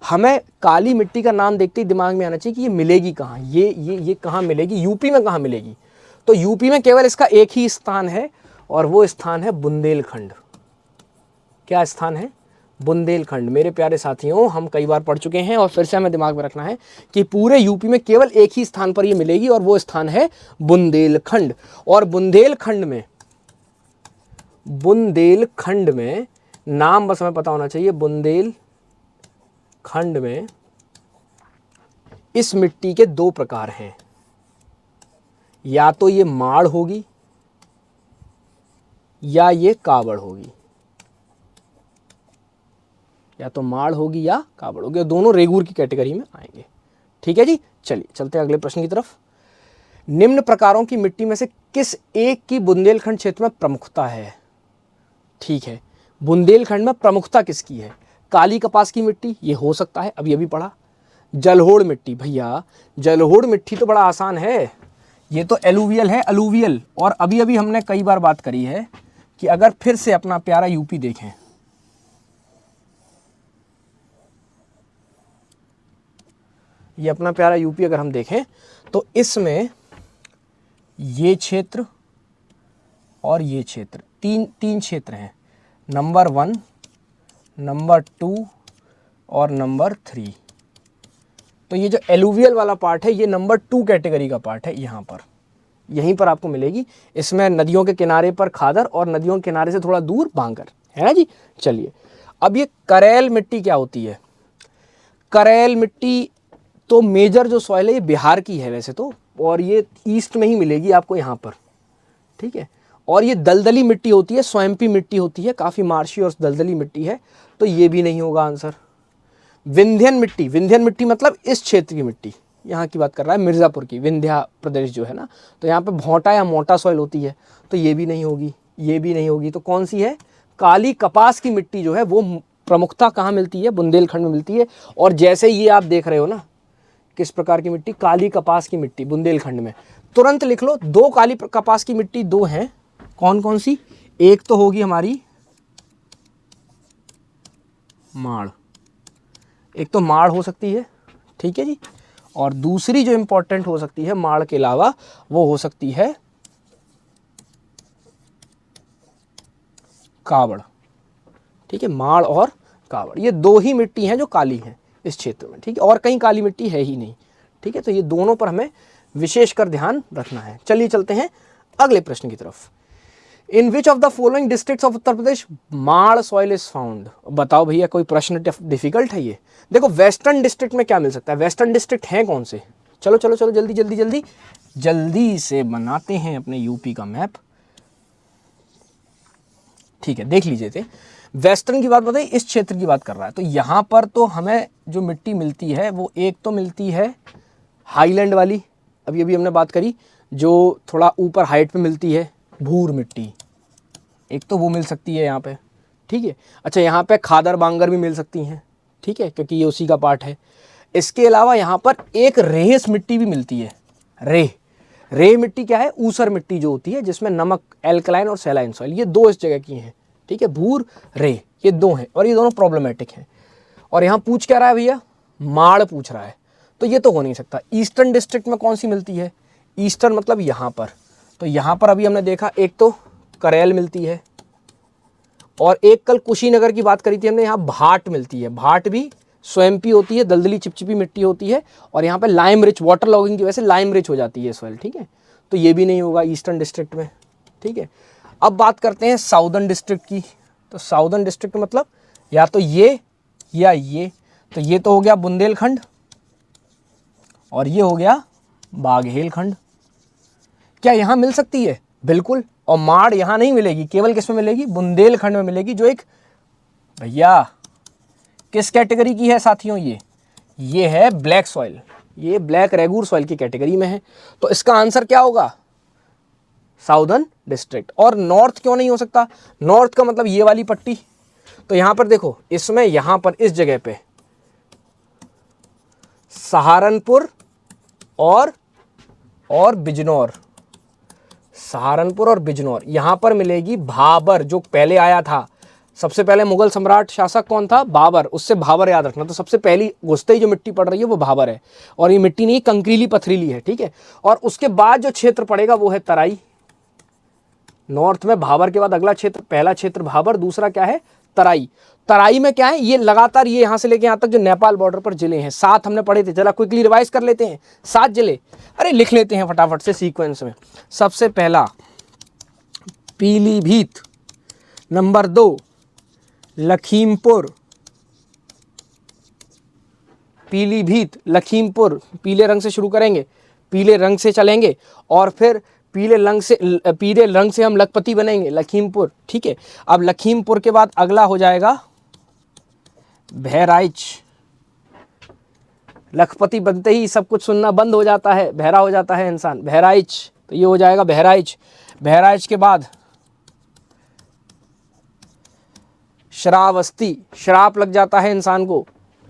Speaker 1: हमें काली मिट्टी का नाम देखते ही दिमाग में आना चाहिए कि ये मिलेगी कहाँ, ये कहाँ मिलेगी, यूपी में कहाँ मिलेगी। तो यूपी में केवल इसका एक ही स्थान है, और वो स्थान है बुंदेलखंड। क्या स्थान है? बुंदेलखंड। मेरे प्यारे साथियों, हम कई बार पढ़ चुके हैं और फिर से हमें दिमाग में रखना है कि पूरे यूपी में केवल एक ही स्थान पर ये मिलेगी, और वो स्थान है बुंदेलखंड। और बुंदेलखंड में नाम बस हमें पता होना चाहिए। बुंदेलखंड में इस मिट्टी के दो प्रकार हैं, या तो ये माड़ होगी या ये कावड़ होगी, या तो माड़ होगी या कावड़ होगी, और दोनों रेगूर की कैटेगरी में आएंगे। ठीक है जी, चलिए चलते हैं अगले प्रश्न की तरफ। निम्न प्रकारों की मिट्टी में से किस एक की बुंदेलखंड क्षेत्र में प्रमुखता है? ठीक है, बुंदेलखंड में प्रमुखता किसकी है? काली कपास की मिट्टी, ये हो सकता है, अभी पढ़ा। जलोढ़ मिट्टी, भैया जलोढ़ मिट्टी तो बड़ा आसान है, ये तो एलुवियल है, अलुवियल। और अभी हमने कई बार बात करी है कि अगर फिर से अपना प्यारा यूपी देखें, ये अपना प्यारा यूपी अगर हम देखें तो इसमें ये क्षेत्र और ये क्षेत्र, तीन क्षेत्र हैं, नंबर 1, नंबर 2 और नंबर 3। तो ये जो एलुवियल वाला पार्ट है, ये नंबर 2 कैटेगरी का पार्ट है। यहाँ पर, यहीं पर आपको मिलेगी। इसमें नदियों के किनारे पर खादर और नदियों के किनारे से थोड़ा दूर बांगर, है ना जी। चलिए, अब ये करेल मिट्टी क्या होती है? करेल मिट्टी तो मेजर जो सॉइल है ये बिहार की है वैसे तो, और ये ईस्ट में ही मिलेगी आपको यहाँ पर, ठीक है। और ये दलदली मिट्टी होती है, स्वयंपी मिट्टी होती है, काफ़ी मार्शी और दलदली मिट्टी है, तो ये भी नहीं होगा आंसर। विंध्यन मिट्टी, विंध्यन मिट्टी मतलब इस क्षेत्र की मिट्टी, यहाँ की बात कर रहा है, मिर्ज़ापुर की, विंध्या प्रदेश जो है ना, तो यहाँ पे भोंटा या मोटा सॉइल होती है, तो ये भी नहीं होगी, ये भी नहीं होगी। तो कौन सी है? काली कपास की मिट्टी जो है वो प्रमुखता कहाँ मिलती है? बुंदेलखंड में मिलती है। और जैसे ये आप देख रहे हो ना, किस प्रकार की मिट्टी? काली कपास की मिट्टी बुंदेलखंड में। तुरंत लिख लो, दो काली कपास की मिट्टी दो हैं, कौन कौन सी? एक तो होगी हमारी माड़, एक तो माड़ हो सकती है, ठीक है जी। और दूसरी जो इंपॉर्टेंट हो सकती है माड़ के अलावा, वो हो सकती है कावड़, ठीक है। माड़ और कावड़, ये दो ही मिट्टी हैं जो काली हैं इस क्षेत्र में, ठीक है। और कहीं काली मिट्टी है ही नहीं, ठीक है। तो ये दोनों पर हमें विशेषकर ध्यान रखना है। चलिए चलते हैं अगले प्रश्न की तरफ। In which of the following districts of Uttar Pradesh mar soil is found? बताओ भैया, कोई प्रश्न डिफिकल्ट है ये? देखो, वेस्टर्न डिस्ट्रिक्ट में क्या मिल सकता है? वेस्टर्न डिस्ट्रिक्ट हैं कौन से? चलो चलो चलो, जल्दी जल्दी जल्दी जल्दी से बनाते हैं अपने यूपी का मैप, ठीक है। देख लीजिए थे, वेस्टर्न की बात बताइए, इस क्षेत्र की बात कर रहा है। तो यहाँ पर तो हमें जो मिट्टी मिलती है वो एक तो मिलती है हाईलैंड वाली, अभी हमने बात करी, जो थोड़ा ऊपर हाइट पे मिलती है, भूर मिट्टी, एक तो वो मिल सकती है यहाँ पे, ठीक है। अच्छा, यहाँ पे खादर बांगर भी मिल सकती हैं, ठीक है, क्योंकि ये उसी का पार्ट है। इसके अलावा यहाँ पर एक रेस मिट्टी भी मिलती है। रेह मिट्टी क्या है? ऊसर मिट्टी जो होती है जिसमें नमक, एल्कलाइन और सैलाइन सॉइल, ये दो इस जगह की हैं, ठीक है। भूर, रेह, ये दो हैं, और ये दोनों प्रॉब्लमेटिक हैं। और यहाँ पूछ क्या रहा है भैया? माड़ पूछ रहा है, तो ये तो हो नहीं सकता। ईस्टर्न डिस्ट्रिक्ट में कौन सी मिलती है? ईस्टर्न मतलब यहाँ पर, तो यहाँ पर अभी हमने देखा एक तो करेल मिलती है, और एक कल कुशीनगर की बात करी थी हमने, यहाँ भाट मिलती है। भाट भी स्वयंपी होती है, दलदली चिपचिपी मिट्टी होती है, और यहाँ पे लाइम रिच, वाटर लॉगिंग की वजह से लाइम रिच हो जाती है सॉइल, ठीक है। तो ये भी नहीं होगा ईस्टर्न डिस्ट्रिक्ट में, ठीक है। अब बात करते हैं साउदर्न डिस्ट्रिक्ट की। तो साउदर्न डिस्ट्रिक्ट मतलब या तो ये या ये, तो ये तो हो गया बुंदेलखंड और ये हो गया बाघेलखंड। क्या यहाँ मिल सकती है? बिल्कुल। और माड़ यहाँ नहीं मिलेगी, केवल किस में मिलेगी? बुंदेलखंड में मिलेगी, जो एक भैया किस कैटेगरी की है साथियों? ये है ब्लैक सॉइल, ये ब्लैक रेगूर सॉइल की कैटेगरी में है। तो इसका आंसर क्या होगा? Southern district. और नॉर्थ क्यों नहीं हो सकता? नॉर्थ का मतलब ये वाली पट्टी। तो यहां पर देखो, इसमें यहां पर इस जगह पे सहारनपुर और बिजनौर, सहारनपुर और बिजनौर, यहां पर मिलेगी भाबर, जो पहले आया था। सबसे पहले मुगल सम्राट शासक कौन था? बाबर। उससे भाबर याद रखना। तो सबसे पहली घुसते ही जो मिट्टी पड़ रही है वो भाबर है, और ये मिट्टी नहीं कंकरीली पथरीली है, ठीक है। और उसके बाद जो क्षेत्र पड़ेगा वो है तराई। नॉर्थ में भाबर के बाद अगला क्षेत्र, पहला क्षेत्र भाबर, दूसरा क्या है? तराई। तराई में क्या है? ये लगातार ये यहां से लेके यहां तक जो नेपाल बॉर्डर पर जिले हैं, 7 हमने पढ़े थे, जरा क्विकली रिवाइज कर लेते हैं। 7 जिले, अरे लिख लेते हैं फटाफट से सीक्वेंस में। सबसे पहला पीलीभीत, नंबर 2 लखीमपुर, पीलीभीत लखीमपुर, पीले रंग से शुरू करेंगे, पीले रंग से चलेंगे और फिर पीले रंग से हम लखपति बनेंगे, लखीमपुर, ठीक है। अब लखीमपुर के बाद अगला हो जाएगा बहराइच। लखपति बनते ही सब कुछ सुनना बंद हो जाता है, बहरा हो जाता है इंसान। बहराइच, तो ये हो जाएगा बहराइच। बहराइच के बाद श्रावस्ती, श्राप लग जाता है इंसान को,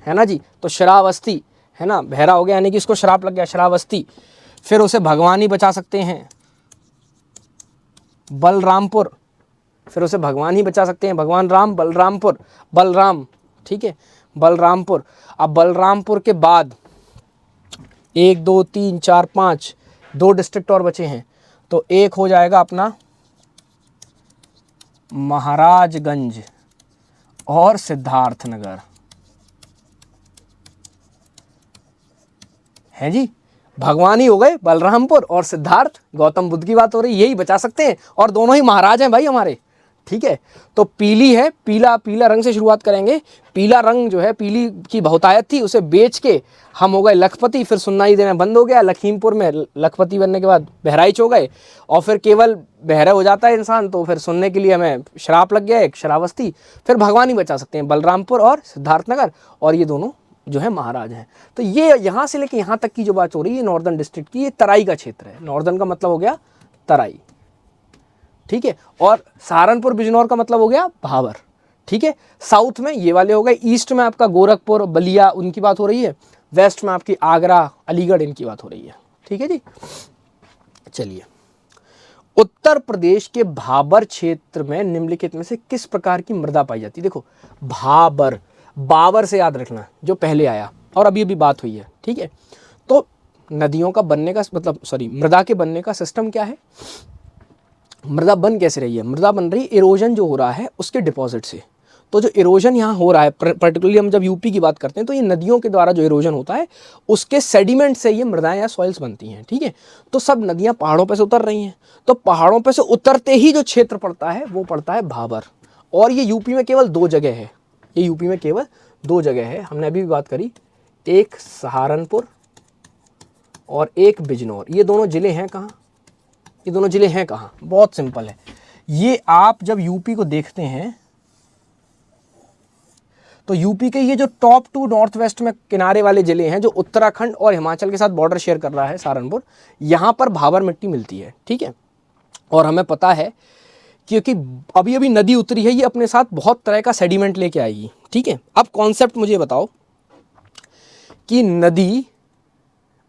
Speaker 1: है ना जी, तो श्रावस्ती है ना, बहरा हो गया यानी कि इसको श्राप लग गया, श्रावस्ती। फिर उसे भगवानी बचा सकते हैं, बलरामपुर, फिर उसे भगवान ही बचा सकते हैं, भगवान राम, बलरामपुर, बलराम, ठीक है, बलरामपुर। अब बलरामपुर के बाद 1 2 3 4 5 2 डिस्ट्रिक्ट और बचे हैं, तो एक हो जाएगा अपना महाराजगंज और सिद्धार्थनगर, है जी। भगवान ही हो गए, बलरामपुर और सिद्धार्थ, गौतम बुद्ध की बात हो रही, यही बचा सकते हैं, और दोनों ही महाराज हैं भाई हमारे, ठीक है। तो पीली है, पीला रंग से शुरुआत करेंगे। पीला रंग जो है, पीली की बहुतायत थी, उसे बेच के हम हो गए लखपति, फिर सुननाई देना बंद हो गया। लखीमपुर में लखपति बनने के बाद बहराइच हो गए, और फिर केवल बहरा हो जाता है इंसान, तो फिर सुनने के लिए हमें श्राप लग गया एक, श्रावस्ती। फिर भगवान ही बचा सकते हैं, बलरामपुर और सिद्धार्थनगर, और ये दोनों जो है महाराज हैं। तो ये यहाँ से लेके यहाँ तक की जो बात हो रही है नॉर्दर्न डिस्ट्रिक्ट की, ये तराई का क्षेत्र है। नॉर्दर्न का मतलब हो गया तराई, ठीक है। और सहारनपुर बिजनौर का मतलब हो गया भाबर, ठीक है। साउथ में ये वाले हो गए, ईस्ट में आपका गोरखपुर, बलिया, उनकी बात हो रही है। वेस्ट में आपकी आगरा, अलीगढ़, इनकी बात हो रही है, ठीक है जी। चलिए, उत्तर प्रदेश के भाबर क्षेत्र में निम्नलिखित में से किस प्रकार की मृदा पाई जाती है? देखो, भाबर, बाबर से याद रखना, जो पहले आया और अभी अभी बात हुई है, ठीक है। तो नदियों का बनने का मतलब, सॉरी, मृदा के बनने का सिस्टम क्या है? मृदा बन कैसे रही है? मृदा बन रही है इरोजन जो हो रहा है उसके डिपॉजिट से। तो जो इरोजन यहाँ हो रहा है, पर्टिकुलरली हम जब यूपी की बात करते हैं, तो ये नदियों के द्वारा जो इरोजन होता है उसके सेडिमेंट से ये मृदाएं या सॉइल्स बनती हैं, ठीक है। तो सब नदियाँ पहाड़ों पर से उतर रही हैं, तो पहाड़ों पर से उतरते ही जो क्षेत्र पड़ता है वो पड़ता है भाबर। और ये यूपी में केवल 2 जगह है, ये यूपी में केवल 2 जगह है, हमने अभी भी बात करी, एक सहारनपुर और एक बिजनौर। ये दोनों जिले हैं कहाँ? ये दोनों जिले हैं कहाँ? बहुत सिंपल है, ये आप जब यूपी को देखते हैं तो यूपी के ये जो टॉप 2 नॉर्थ वेस्ट में किनारे वाले जिले हैं, जो उत्तराखंड और हिमाचल के साथ बॉर्डर शेयर कर रहा है सहारनपुर, यहाँ पर भाबर मिट्टी मिलती है, ठीक है। और हमें पता है क्योंकि अभी अभी नदी उतरी है, ये अपने साथ बहुत तरह का सेडिमेंट लेके आएगी, ठीक है। अब कॉन्सेप्ट मुझे बताओ कि नदी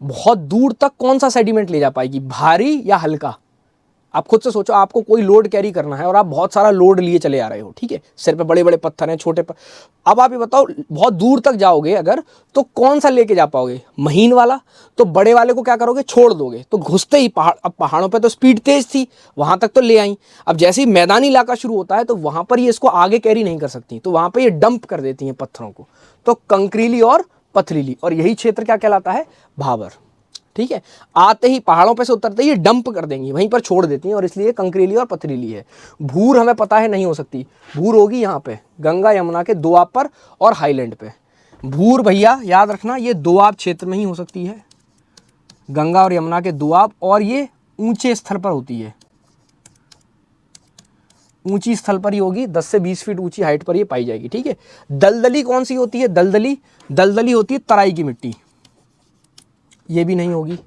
Speaker 1: बहुत दूर तक कौन सा सेडिमेंट ले जा पाएगी, भारी या हल्का? आप खुद से सोचो, आपको कोई लोड कैरी करना है और आप बहुत सारा लोड लिए चले आ रहे हो, ठीक है, सिर पे बड़े बड़े पत्थर हैं, छोटे अब आप ये बताओ, बहुत दूर तक जाओगे अगर, तो कौन सा लेके जा पाओगे? महीन वाला। तो बड़े वाले को क्या करोगे? छोड़ दोगे। तो घुसते ही पहाड़, अब पहाड़ों पे तो स्पीड तेज थी, वहां तक तो ले आई, अब जैसे ही मैदानी इलाका शुरू होता है तो वहां पर ये इसको आगे कैरी नहीं कर सकती, तो वहां पर ये डंप कर देती हैं पत्थरों को, तो कंकरीली और पथरीली, और यही क्षेत्र क्या कहलाता है? भाबर। ठीक है, आते ही पहाड़ों पे से उतरते ही डंप कर देंगी, वहीं पर छोड़ देती हैं, और इसलिए कंकरीली और पथरीली है। भूर हमें पता है नहीं हो सकती, भूर होगी यहाँ पे गंगा यमुना के दोआब पर और हाईलैंड पे। भूर भैया याद रखना ये दोआब क्षेत्र में ही हो सकती है, गंगा और यमुना के दोआब, और ये ऊंचे स्थल पर होती है, ऊंची स्थल पर ही होगी, 10 से 20 फीट ऊंची हाइट पर ये पाई जाएगी। ठीक है, दलदली कौन सी होती है? दलदली, दलदली होती है तराई की मिट्टी, ये भी नहीं होगी,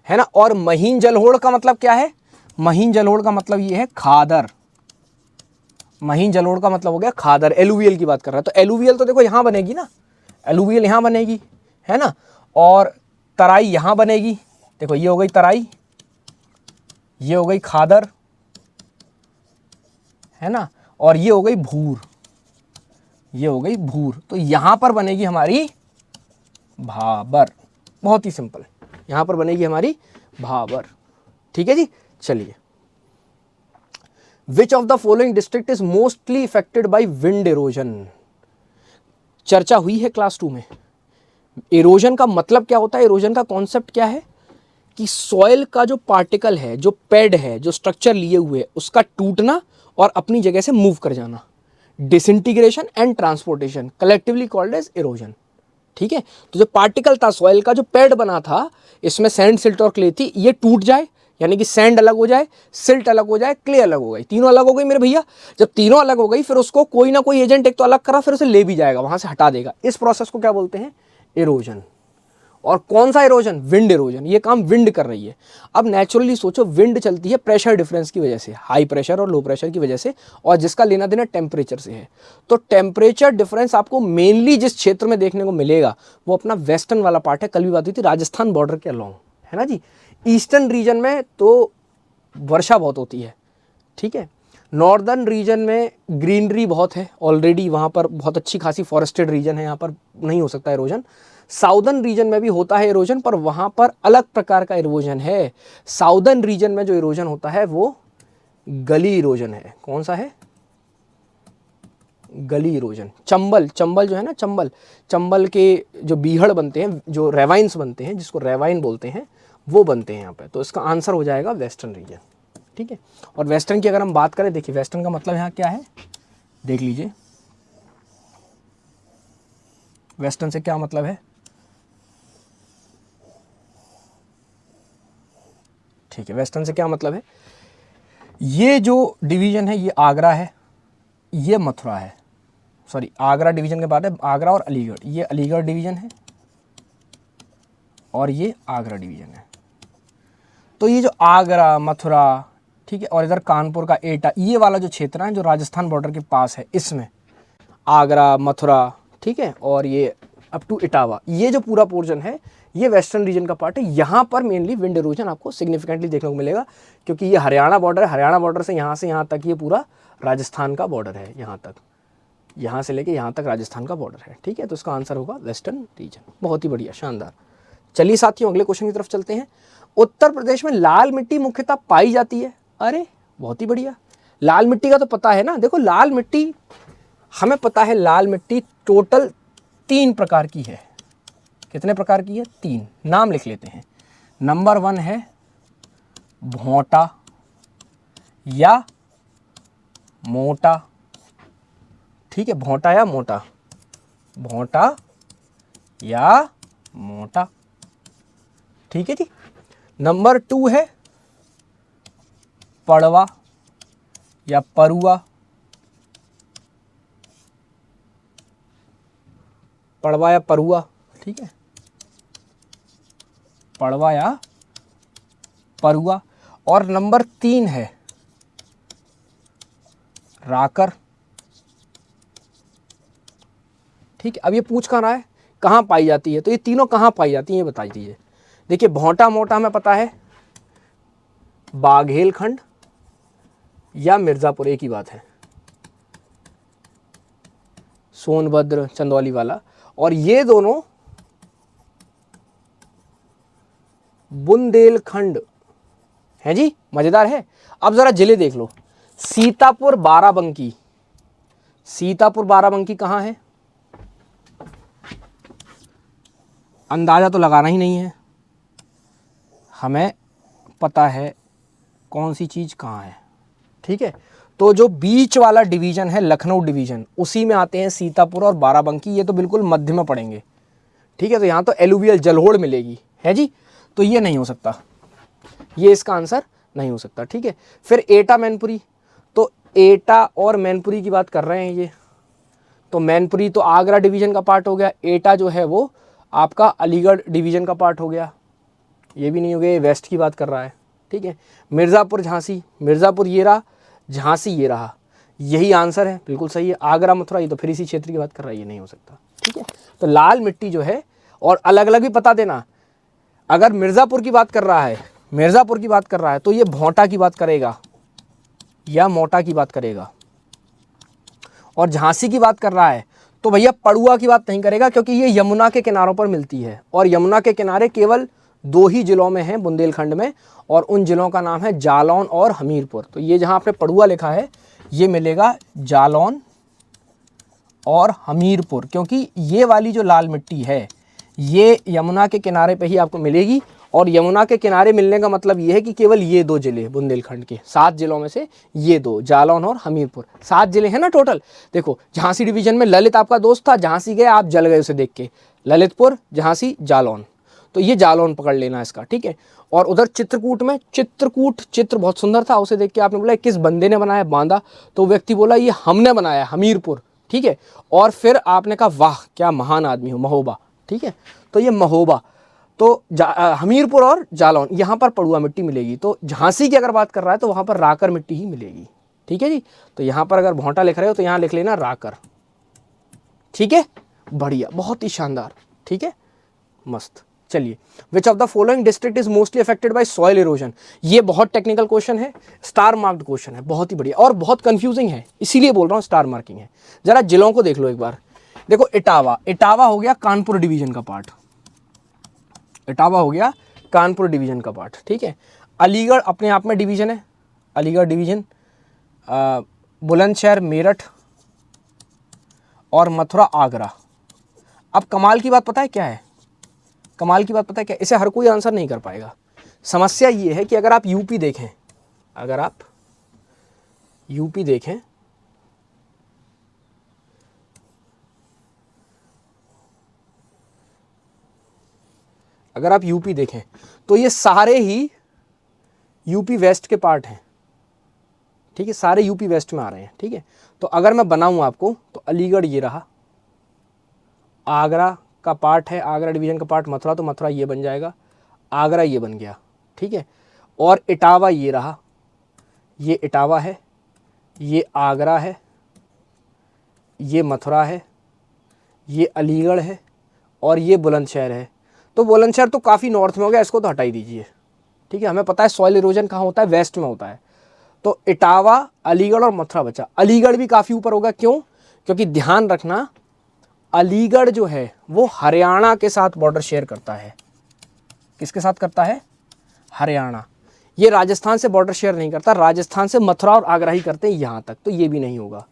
Speaker 1: है ना। और महीन जलोढ़ का मतलब क्या है? महीन जलोढ़ का मतलब ये है खादर, महीन जलोढ़ का मतलब हो गया खादर। एलुवियल की बात कर रहा है, तो एलुवियल तो देखो यहाँ बनेगी ना, एलुवियल यहाँ बनेगी, है ना, और तराई यहाँ बनेगी। देखो ये हो गई तराई, ये हो गई खादर, है ना, और ये हो गई भूर, ये हो गई भूर। तो यहां पर बनेगी हमारी भाबर, बहुत ही सिंपल, यहां पर बनेगी हमारी भाबर। ठीक है जी, चलिए। विच of the following district is mostly affected by wind erosion? चर्चा हुई है क्लास 2 में। इरोजन का मतलब क्या होता है? इरोजन का कॉन्सेप्ट क्या है कि सॉइल का जो पार्टिकल है, जो पैड है, जो स्ट्रक्चर लिए हुए, उसका टूटना और अपनी जगह से मूव कर जाना, disintegration and transportation, collectively called as erosion. ठीक है, तो जो पार्टिकल था सॉइल का, जो पैड बना था, इसमें सैंड, सिल्ट और क्ले थी, ये टूट जाए, यानी कि सैंड अलग हो जाए, सिल्ट अलग हो जाए, क्ले अलग हो गई, तीनों अलग हो गई मेरे भैया। जब तीनों अलग हो गई, फिर उसको कोई ना कोई एजेंट एक तो अलग करा, फिर उसे ले भी जाएगा, वहां से हटा देगा। इस प्रोसेस को क्या बोलते हैं? इरोजन। और कौन सा इरोजन? Wind erosion. ये काम विंड कर रही है। अब नेचुरली सोचो, विंड चलती है प्रेशर डिफरेंस की वजह से, हाई प्रेशर और लो प्रेशर की वजह से, और जिसका लेना देना टेम्परेचर से है। तो टेम्परेचर डिफरेंस आपको मेनली जिस क्षेत्र में देखने को मिलेगा वो अपना वेस्टर्न वाला पार्ट है, कल भी बात हुई थी, राजस्थान बॉर्डर के अलॉन्ग, है ना जी। ईस्टर्न रीजन में तो वर्षा बहुत होती है, ठीक है। नॉर्दर्न रीजन में ग्रीनरी बहुत है ऑलरेडी, वहाँ पर बहुत अच्छी खासी फॉरेस्टेड रीजन है, यहाँ पर नहीं हो सकता इरोजन। साउदर्न रीजन में भी होता है इरोजन, पर वहाँ पर अलग प्रकार का इरोजन है। साउदर्न रीजन में जो इरोजन होता है वो गली इरोजन है। कौन सा है? गली इरोजन। चंबल, चंबल जो है ना, चंबल, चंबल के जो बीहड़ बनते हैं, जो रेवाइन्स बनते हैं, जिसको रेवाइन बोलते हैं, वो बनते हैं यहाँ पे। तो इसका आंसर हो जाएगा वेस्टर्न रीजन। ठीक है, और वेस्टर्न की अगर हम बात करें, देखिए वेस्टर्न का मतलब यहाँ क्या है, देख लीजिए वेस्टर्न से क्या मतलब है। ठीक है, वेस्टर्न से क्या मतलब है, ये जो डिवीजन है ये आगरा है, ये मथुरा है, सॉरी आगरा डिवीजन के बाद है आगरा और अलीगढ़, ये अलीगढ़ डिवीजन है और ये आगरा डिवीजन है। तो ये जो आगरा, मथुरा, ठीक है, और इधर कानपुर का एटा, ये वाला जो क्षेत्र है जो राजस्थान बॉर्डर के पास है, इसमें आगरा, मथुरा, ठीक है, और ये अप टू इटावा, ये जो पूरा पोर्शन है ये वेस्टर्न रीजन का पार्ट है। यहाँ पर मेनली विंड इरोजन आपको सिग्निफिकेंटली देखने को मिलेगा, क्योंकि ये हरियाणा बॉर्डर है, हरियाणा बॉर्डर से यहाँ तक ये पूरा राजस्थान का बॉर्डर है, यहाँ तक, यहाँ से लेके यहाँ तक राजस्थान का बॉर्डर है। ठीक है, तो इसका आंसर होगा वेस्टर्न रीजन। बहुत ही बढ़िया, शानदार। चलिए साथियों, अगले क्वेश्चन की तरफ चलते हैं। उत्तर प्रदेश में लाल मिट्टी मुख्यतः पाई जाती है। अरे बहुत ही बढ़िया, लाल मिट्टी का तो पता है ना। देखो लाल मिट्टी हमें पता है, लाल मिट्टी टोटल 3 प्रकार की है। कितने प्रकार की है? 3। नाम लिख लेते हैं। नंबर 1 है भोंटा या मोटा, ठीक है, भोंटा या मोटा, भोंटा या मोटा, ठीक है जी। नंबर 2 है पड़वा या परुआ, पड़वा या परुआ, ठीक है, पड़वा या परुआ। और नंबर 3 है राकर, ठीक है। अब ये पूछ कहाँ रहा है, कहाँ पाई जाती है, तो ये तीनों कहाँ पाई जाती हैं ये बता दीजिए। देखिए भोंटा मोटा हमें पता है बाघेलखंड या मिर्ज़ापुर, एक ही बात है, सोनभद्र चंदौली वाला। और ये दोनों बुंदेलखंड है जी, मजेदार है। अब जरा जिले देख लो, सीतापुर बाराबंकी, सीतापुर बाराबंकी कहाँ है? अंदाजा तो लगाना ही नहीं है, हमें पता है कौन सी चीज़ कहाँ है, ठीक है। तो जो बीच वाला डिवीज़न है लखनऊ डिवीज़न, उसी में आते हैं सीतापुर और बाराबंकी, ये तो बिल्कुल मध्य में पड़ेंगे, ठीक है। तो यहाँ तो एलुवियल जलोढ़ मिलेगी, है जी, तो ये नहीं हो सकता, ये इसका आंसर नहीं हो सकता, ठीक है। फिर एटा मैनपुरी, तो एटा और मैनपुरी की बात कर रहे हैं ये, तो मैनपुरी तो आगरा डिवीज़न का पार्ट हो गया, एटा जो है वो आपका अलीगढ़ डिवीज़न का पार्ट हो गया, ये भी नहीं हो गया, वेस्ट की बात कर रहा है, ठीक है। मिर्ज़ापुर झांसी, मिर्ज़ापुर ये रहा, झांसी ये रहा, यही आंसर है, बिल्कुल सही है। आगरा मथुरा ये तो फिर इसी क्षेत्र की बात कर रहा है, ये नहीं हो सकता, ठीक है। तो लाल मिट्टी जो है, और अलग अलग भी बता देना, अगर मिर्ज़ापुर की बात कर रहा है, मिर्ज़ापुर की बात कर रहा है तो ये भोंटा की बात करेगा या मोटा की बात करेगा, और झांसी की बात कर रहा है तो भैया पड़ुआ की बात नहीं करेगा, क्योंकि ये यमुना के किनारों पर मिलती है, और यमुना के किनारे केवल 2 ही जिलों में हैं बुंदेलखंड में, और उन जिलों का नाम है जालौन और हमीरपुर। तो ये जहाँ आपने पड़ुआ लिखा है ये मिलेगा जालौन और हमीरपुर, क्योंकि ये वाली जो लाल मिट्टी है ये यमुना के किनारे पे ही आपको मिलेगी, और यमुना के किनारे मिलने का मतलब ये है कि केवल ये 2 जिले बुंदेलखंड के 7 जिलों में से ये 2, जालौन और हमीरपुर, 7 जिले हैं ना टोटल। देखो झांसी डिवीजन में ललित आपका दोस्त था, झांसी गए आप, जल गए उसे देख के, ललितपुर, झांसी, जालौन, तो ये जालौन पकड़ लेना इसका, ठीक है। और उधर चित्रकूट में, चित्रकूट चित्र बहुत सुंदर था, उसे देख के आपने बोला किस बंदे ने बनाया बांदा, तो व्यक्ति बोला ये हमने बनाया, हमीरपुर, ठीक है। और फिर आपने कहा वाह क्या महान आदमी हो, महोबा, ठीक है। तो ये महोबा, तो हमीरपुर और जालौन यहाँ पर पड़ुआ मिट्टी मिलेगी। तो झांसी की अगर बात कर रहा है तो वहाँ पर राकर मिट्टी ही मिलेगी, ठीक है जी। तो यहाँ पर अगर भोंटा लिख रहे हो तो यहाँ लिख लेना राकर, ठीक है, बढ़िया, बहुत ही शानदार, ठीक है, मस्त। चलिए, विच of the following district is mostly affected by soil erosion, ये बहुत टेक्निकल क्वेश्चन है, स्टार मार्क्ड क्वेश्चन है, बहुत ही बढ़िया और बहुत कंफ्यूजिंग है, इसीलिए बोल रहा हूँ स्टार मार्किंग है। जरा जिलों को देख लो एक बार, देखो इटावा, इटावा हो गया कानपुर डिवीजन का पार्ट, इटावा हो गया कानपुर डिवीजन का पार्ट, ठीक है। अलीगढ़ अपने आप में डिवीजन है, अलीगढ़ डिवीजन, बुलंदशहर मेरठ और मथुरा आगरा। अब कमाल की बात पता है क्या है, कमाल की बात पता है क्या, इसे हर कोई आंसर नहीं कर पाएगा। समस्या ये है कि अगर आप यूपी देखें, अगर आप यूपी देखें, अगर आप यूपी देखें तो ये सारे ही यूपी वेस्ट के पार्ट हैं, ठीक है, सारे यूपी वेस्ट में आ रहे हैं, ठीक है। तो अगर मैं बनाऊं आपको तो अलीगढ़ ये रहा, आगरा का पार्ट है, आगरा डिवीजन का पार्ट मथुरा, तो मथुरा ये बन जाएगा, आगरा ये बन गया, ठीक है। और इटावा ये रहा, ये इटावा है, ये आगरा है, ये मथुरा है, ये अलीगढ़ है और ये बुलंदशहर है। तो बुलंदशहर तो काफ़ी नॉर्थ में हो गया, इसको तो हटा ही दीजिए, ठीक है। हमें पता है सॉइल इरोजन कहाँ होता है, वेस्ट में होता है। तो इटावा, अलीगढ़ और मथुरा बचा। अलीगढ़ भी काफ़ी ऊपर होगा, क्यों, क्योंकि ध्यान रखना अलीगढ़ जो है वो हरियाणा के साथ बॉर्डर शेयर करता है। किसके साथ करता है, हरियाणा। ये राजस्थान से बॉर्डर शेयर नहीं करता, राजस्थान से मथुरा और आगरा ही करते हैं यहाँ तक, तो ये भी नहीं होगा,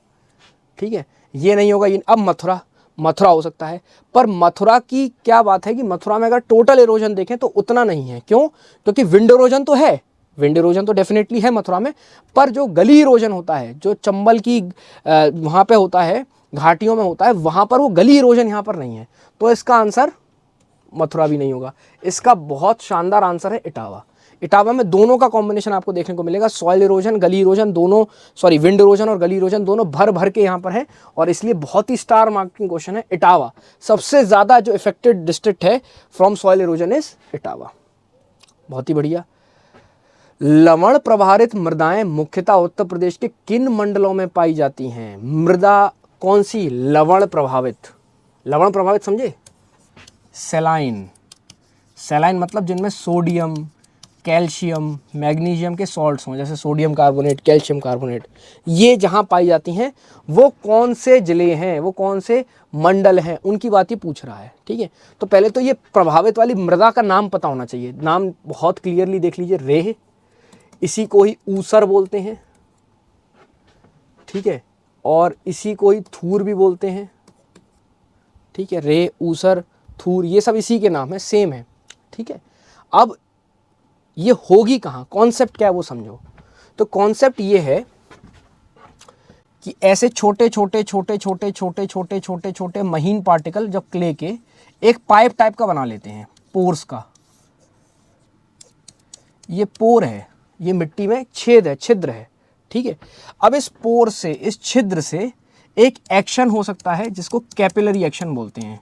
Speaker 1: ठीक है, ये नहीं होगा। अब मथुरा, मथुरा हो सकता है, पर मथुरा की क्या बात है कि मथुरा में अगर टोटल इरोजन देखें तो उतना नहीं है, क्यों, क्योंकि विंड इरोजन तो है, विंड इरोजन तो डेफिनेटली है मथुरा में, पर जो गली इरोजन होता है, जो चंबल की वहाँ पे होता है, घाटियों में होता है, वहाँ पर वो गली इरोजन यहाँ पर नहीं है। तो इसका आंसर मथुरा भी नहीं होगा। इसका बहुत शानदार आंसर है इटावा। इटावा में दोनों का कॉम्बिनेशन आपको देखने को मिलेगा, सॉइल इरोजन, गली इरोजन दोनों, सॉरी विंड इरोजन और गली इरोजन दोनों भर भर के यहाँ पर है, और इसलिए बहुत ही स्टार मार्किंग क्वेश्चन है। इटावा सबसे ज़्यादा जो इफेक्टेड डिस्ट्रिक्ट है from soil erosion is Etawah, बहुत ही बढ़िया। लवण प्रभावित मृदाएं मुख्यतः उत्तर प्रदेश के किन मंडलों में पाई जाती हैं। मृदा कौन सी लवण प्रभावित, लवण प्रभावित समझे, सेलाइन, सेलाइन मतलब जिनमें सोडियम, कैल्शियम, मैग्नीशियम के सॉल्ट्स हों, जैसे सोडियम कार्बोनेट, कैल्शियम कार्बोनेट, ये जहाँ पाई जाती हैं वो कौन से ज़िले हैं, वो कौन से मंडल हैं, उनकी बात ही पूछ रहा है, ठीक है। तो पहले तो ये प्रभावित वाली मृदा का नाम पता होना चाहिए, नाम बहुत क्लियरली देख लीजिए, रेह, इसी को ही ऊसर बोलते हैं, ठीक है, और इसी को ही थूर भी बोलते हैं, ठीक है, रेह, ऊसर, थूर, ये सब इसी के नाम है, सेम है, ठीक है। अब ये होगी कहाँ, कॉन्सेप्ट क्या है वो समझो। तो कॉन्सेप्ट ये है कि ऐसे छोटे छोटे छोटे छोटे छोटे छोटे छोटे छोटे महीन पार्टिकल जब क्ले के एक पाइप टाइप का बना लेते हैं, पोर्स का, ये पोर है, ये मिट्टी में छेद है, छिद्र है, ठीक है। अब इस पोर से, इस छिद्र से एक एक्शन हो सकता है जिसको कैपिलरी एक्शन बोलते हैं।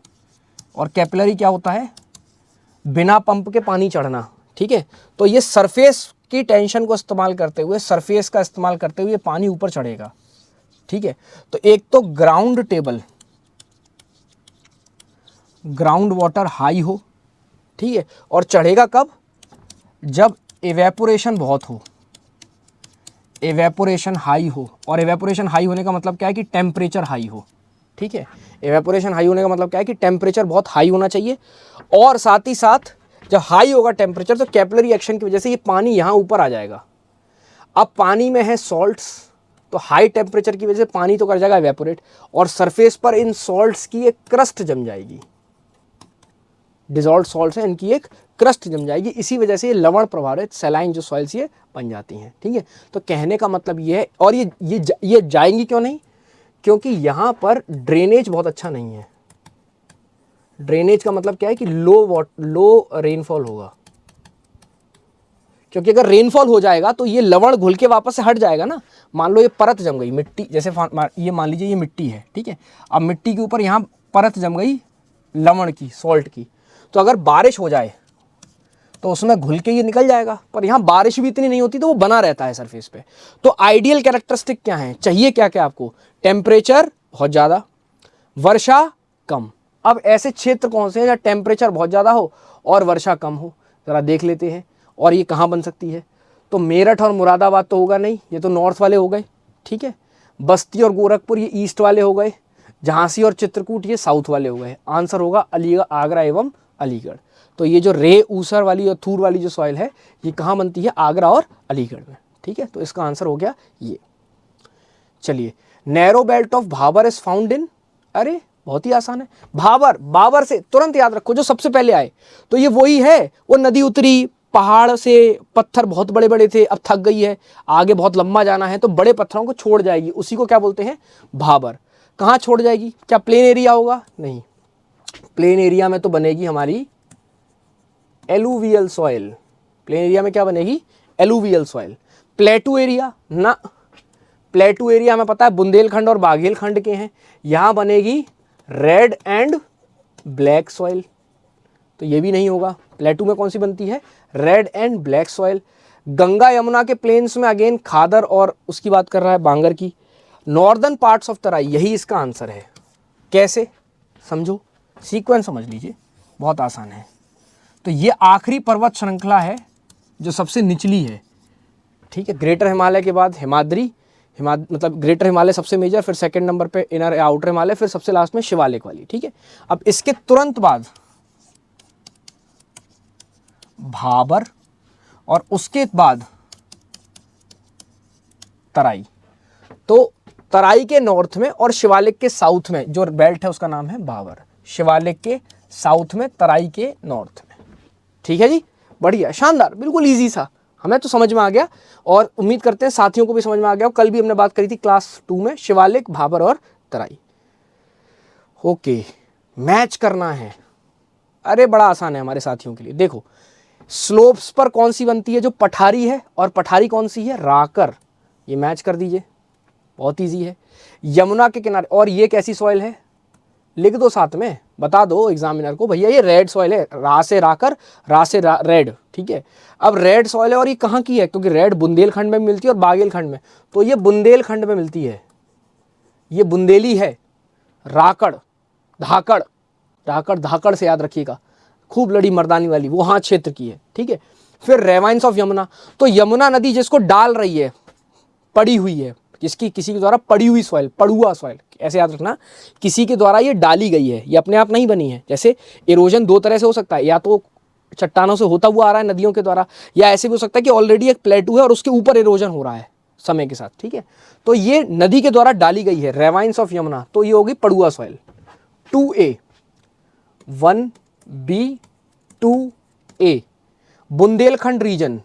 Speaker 1: और कैपिलरी क्या होता है, बिना पंप के पानी चढ़ना, ठीक है। तो ये सरफेस की टेंशन को इस्तेमाल करते हुए, सरफेस का इस्तेमाल करते हुए पानी ऊपर चढ़ेगा, ठीक है। तो एक तो ground table, ground water high हो, ठीक है। और चढ़ेगा कब, जब एवेपोरेशन बहुत हो, एवेपोरेशन हाई हो। और एवेपोरेशन हाई होने का मतलब क्या है कि टेम्परेचर हाई हो, ठीक है। एवेपोरेशन हाई होने का मतलब क्या है कि टेम्परेचर बहुत हाई होना चाहिए। और साथ ही साथ जब हाई होगा टेम्परेचर तो कैपिलरी एक्शन की वजह से ये पानी यहाँ ऊपर आ जाएगा। अब पानी में है सॉल्ट्स, तो हाई टेम्परेचर की वजह से पानी तो कर जाएगा एवेपोरेट, और सरफेस पर इन सॉल्ट्स की एक क्रस्ट जम जाएगी, डिजॉल्व सॉल्ट्स हैं, इनकी एक क्रस्ट जम जाएगी। इसी वजह से ये लवण प्रभावित सैलाइन जो सॉइल्स ये बन जाती हैं, ठीक है। तो कहने का मतलब ये है, और ये जाएंगी क्यों नहीं, क्योंकि यहाँ पर ड्रेनेज बहुत अच्छा नहीं है। ड्रेनेज का मतलब क्या है कि लो रेनफॉल होगा, क्योंकि अगर रेनफॉल हो जाएगा तो ये लवण घुल के वापस से हट जाएगा ना। मान लो ये परत जम गई मिट्टी, जैसे ये मान लीजिए ये मिट्टी है, ठीक है। अब मिट्टी के ऊपर यहाँ परत जम गई लवण की, सॉल्ट की, तो अगर बारिश हो जाए तो उसमें घुल के ये निकल जाएगा। पर यहाँ बारिश भी इतनी नहीं होती तो वो बना रहता है सरफेस पे। तो आइडियल कैरेक्टरिस्टिक क्या है, चाहिए क्या क्या आपको, टेम्परेचर बहुत ज़्यादा, वर्षा कम। अब ऐसे क्षेत्र कौन से हैं जहाँ टेम्परेचर बहुत ज़्यादा हो और वर्षा कम हो, ज़रा देख लेते हैं। और ये कहाँ बन सकती है, तो मेरठ और मुरादाबाद तो होगा नहीं, ये तो नॉर्थ वाले हो गए, ठीक है। बस्ती और गोरखपुर ये ईस्ट वाले हो गए, झांसी और चित्रकूट ये साउथ वाले हो गए। आंसर होगा अलीगढ़, आगरा एवं अलीगढ़। तो ये जो रे ऊसर वाली और थूर वाली जो सॉइल है ये कहाँ बनती है, आगरा और अलीगढ़ में, ठीक है। तो इसका आंसर हो गया ये। चलिए, narrow belt of Bhabar is found इन, अरे बहुत ही आसान है, भाबर, बाबर से तुरंत याद रखो जो सबसे पहले आए, तो ये वही है, वो नदी उतरी, पहाड़ से पत्थर बहुत बड़े बड़े थे, अब थक गई है, आगे बहुत लंबा जाना है तो बड़े पत्थरों को छोड़ जाएगी, उसी को क्या बोलते हैं, भाबर। कहाँ छोड़ जाएगी, क्या प्लेन एरिया होगा, नहीं, प्लेन एरिया में तो बनेगी हमारी एलुवियल सॉइल। प्लेन एरिया में क्या बनेगी, एलुवियल सॉइल। प्लेटू एरिया ना, प्लेटू एरिया हमें पता है बुंदेलखंड और बाघेलखंड के हैं, यहाँ बनेगी रेड एंड ब्लैक सॉइल, तो ये भी नहीं होगा। प्लेटू में कौन सी बनती है, red and black soil. Ganga Yamuna के प्लेन्स में अगेन खादर और उसकी बात कर रहा है, बांगर की। नॉर्दर्न पार्ट्स ऑफ तराई, यही इसका आंसर है। कैसे, समझो, सीक्वेंस समझ लीजिए, बहुत आसान है। तो ये आखिरी पर्वत श्रृंखला है जो सबसे निचली है, ठीक है। ग्रेटर हिमालय के बाद हिमाद्री, मतलब ग्रेटर हिमालय सबसे मेजर, फिर सेकंड नंबर पे इनर या आउटर हिमालय, फिर सबसे लास्ट में शिवालिक वाली, ठीक है। अब इसके तुरंत बाद भाबर और उसके बाद तराई। तो तराई के नॉर्थ में और शिवालिक के साउथ में जो बेल्ट है उसका नाम है भाबर, शिवालिक के साउथ में, तराई के नॉर्थ में, ठीक है जी। बढ़िया, शानदार, बिल्कुल इजी सा, हमें तो समझ में आ गया और उम्मीद करते हैं साथियों को भी समझ में आ गया। कल भी हमने बात करी थी क्लास 2 में, शिवालिक, भाबर और तराई। ओके, मैच करना है, अरे बड़ा आसान है हमारे साथियों के लिए। देखो, स्लोप्स पर कौन सी बनती है, जो पठारी है, और पठारी कौन सी है, राकर, ये मैच कर दीजिए, बहुत इजी है। यमुना के किनारे, और ये कैसी सॉइल है, लिख दो साथ में, बता दो एग्जामिनर को, भैया ये रेड सॉइल है, रा से राकर, रा से रेड, ठीक है। अब रेड सॉइल है और ये कहाँ की है, क्योंकि रेड बुंदेलखंड में मिलती है और बागेलखंड में, तो ये बुंदेलखंड में मिलती है, ये बुंदेली है। राकड़, धाकड़, धाकड़, धाकड़ से याद रखिएगा, खूब लड़ी मर्दानी वाली, वो हाँ क्षेत्र की है, ठीक है। फिर रेवाइंस ऑफ यमुना, तो यमुना नदी जिसको डाल रही है, पड़ी हुई है, जिसकी किसी के द्वारा पड़ी हुई सॉइल, पड़ुआ सॉइल, ऐसे याद रखना, किसी के द्वारा ये डाली गई है, ये अपने आप नहीं बनी है। जैसे इरोजन दो तरह से हो सकता है, या तो चट्टानों से होता हुआ आ रहा है नदियों के द्वारा, या ऐसे भी हो सकता है कि ऑलरेडी एक प्लेटू है और उसके ऊपर इरोजन हो रहा है समय के साथ, ठीक है। तो ये नदी के द्वारा डाली गई है, रेवाइंस ऑफ यमुना, तो ये होगी पड़ुआ soil. 2A, 1B 2A, Bundelkhand reason,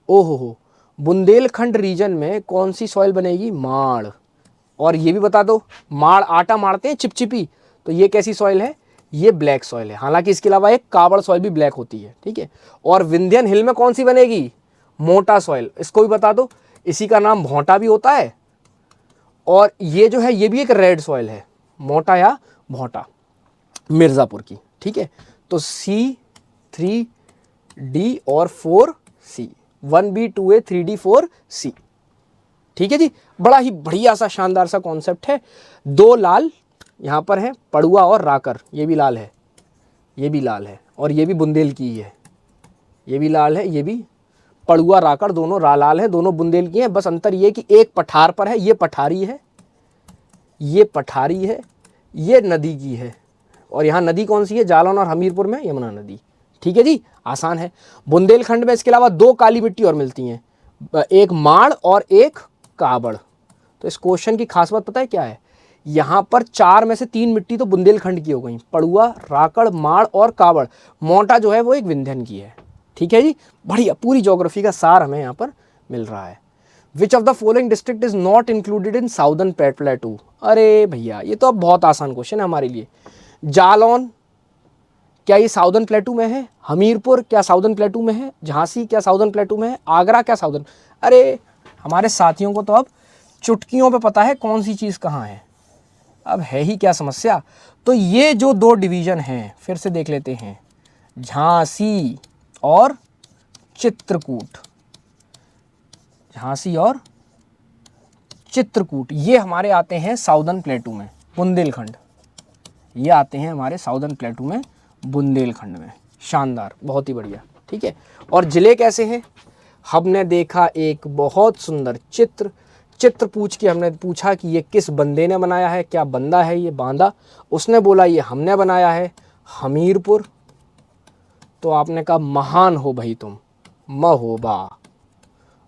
Speaker 1: ओहो, बुंदेलखंड रीजन में कौन सी सॉइल बनेगी? माड़। और ये भी बता दो, माड़ आटा मारते हैं चिपचिपी, तो ये कैसी सॉइल है? ये ब्लैक सॉइल है। हालांकि इसके अलावा एक कावड़ सॉइल भी ब्लैक होती है, ठीक है। और विंध्यन हिल में कौन सी बनेगी? मोटा सॉइल। इसको भी बता दो, इसी का नाम भोंटा भी होता है। और ये जो है ये भी एक रेड सॉइल है, मोटा या भोंटा, मिर्ज़ापुर की, ठीक है। तो C3 D और 4 C, 1B 2A 3D 4 C, ठीक है जी। बड़ा ही बढ़िया सा शानदार सा कॉन्सेप्ट है। दो लाल यहाँ पर है, पड़ुआ और राकर, ये भी लाल है, ये भी लाल है, और ये भी बुंदेल की ही है, ये भी लाल है, ये भी पड़ुआ राकर दोनों लाल है, दोनों बुंदेल की हैं। बस अंतर ये कि एक पठार पर है, ये पठारी है, ये पठारी है, ये नदी की है। और यहाँ नदी कौन सी है? जालौन और हमीरपुर में यमुना नदी, ठीक है जी। आसान है। बुंदेलखंड में इसके अलावा दो काली मिट्टी और मिलती हैं, एक माड़ और एक काबड़। तो इस क्वेश्चन की खास बात पता है क्या है? यहाँ पर 4 में से 3 मिट्टी तो बुंदेलखंड की हो गई, पड़ुआ, राकड़, माड़ और कावड़। मोटा जो है वो एक विंध्यन की है, ठीक है जी। बढ़िया, पूरी ज्योग्राफी का सार हमें यहाँ पर मिल रहा है। विच of the following district is not included in southern प्लेटू? अरे भैया, ये तो अब बहुत आसान क्वेश्चन है हमारे लिए। जालौन क्या ये साउदर्न प्लेटू में है? हमीरपुर क्या साउदर्न प्लेटू में है? झांसी क्या साउदर्न प्लेटू में है? आगरा क्या साउदर्न? अरे हमारे साथियों को तो अब चुटकियों पे पता है कौन सी चीज़ कहाँ है। अब है ही क्या समस्या। तो ये जो दो डिवीज़न हैं फिर से देख लेते हैं, झांसी और चित्रकूट, झांसी और चित्रकूट, ये हमारे आते हैं साउदर्न प्लेटू में, बुंदेलखंड, ये आते हैं हमारे साउदर्न प्लेटू में, बुंदेलखंड में। शानदार, बहुत ही बढ़िया, ठीक है। और जिले कैसे हैं? हमने देखा एक बहुत सुंदर चित्र पूछ के हमने पूछा कि ये किस बंदे ने बनाया है, क्या बंदा है ये, बांदा। उसने बोला ये हमने बनाया है, हमीरपुर। तो आपने कहा महान हो भाई तुम, महोबा,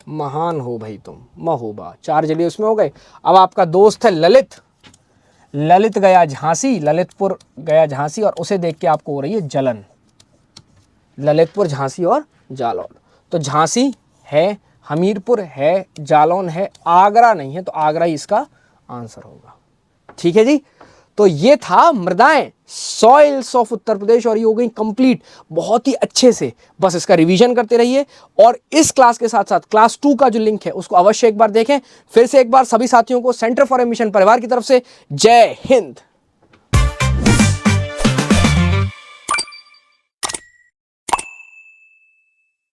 Speaker 1: महान हो भाई तुम, महोबा। 4 जिले उसमें हो गए। अब आपका दोस्त है ललित, ललित गया झांसी, ललितपुर गया झांसी, और उसे देख के आपको हो रही है जलन। ललितपुर, झांसी और जालौन। तो झांसी है, हमीरपुर है, जालौन है, आगरा नहीं है, तो आगरा ही इसका आंसर होगा, ठीक है जी। तो ये था मृदाएं, सॉइल्स ऑफ उत्तर प्रदेश, और ये हो गई कंप्लीट बहुत ही अच्छे से। बस इसका रिवीजन करते रहिए, और इस क्लास के साथ साथ क्लास 2 का जो लिंक है उसको अवश्य एक बार देखें। फिर से एक बार सभी साथियों को सेंटर फॉर एडमिशन परिवार की तरफ से जय हिंद।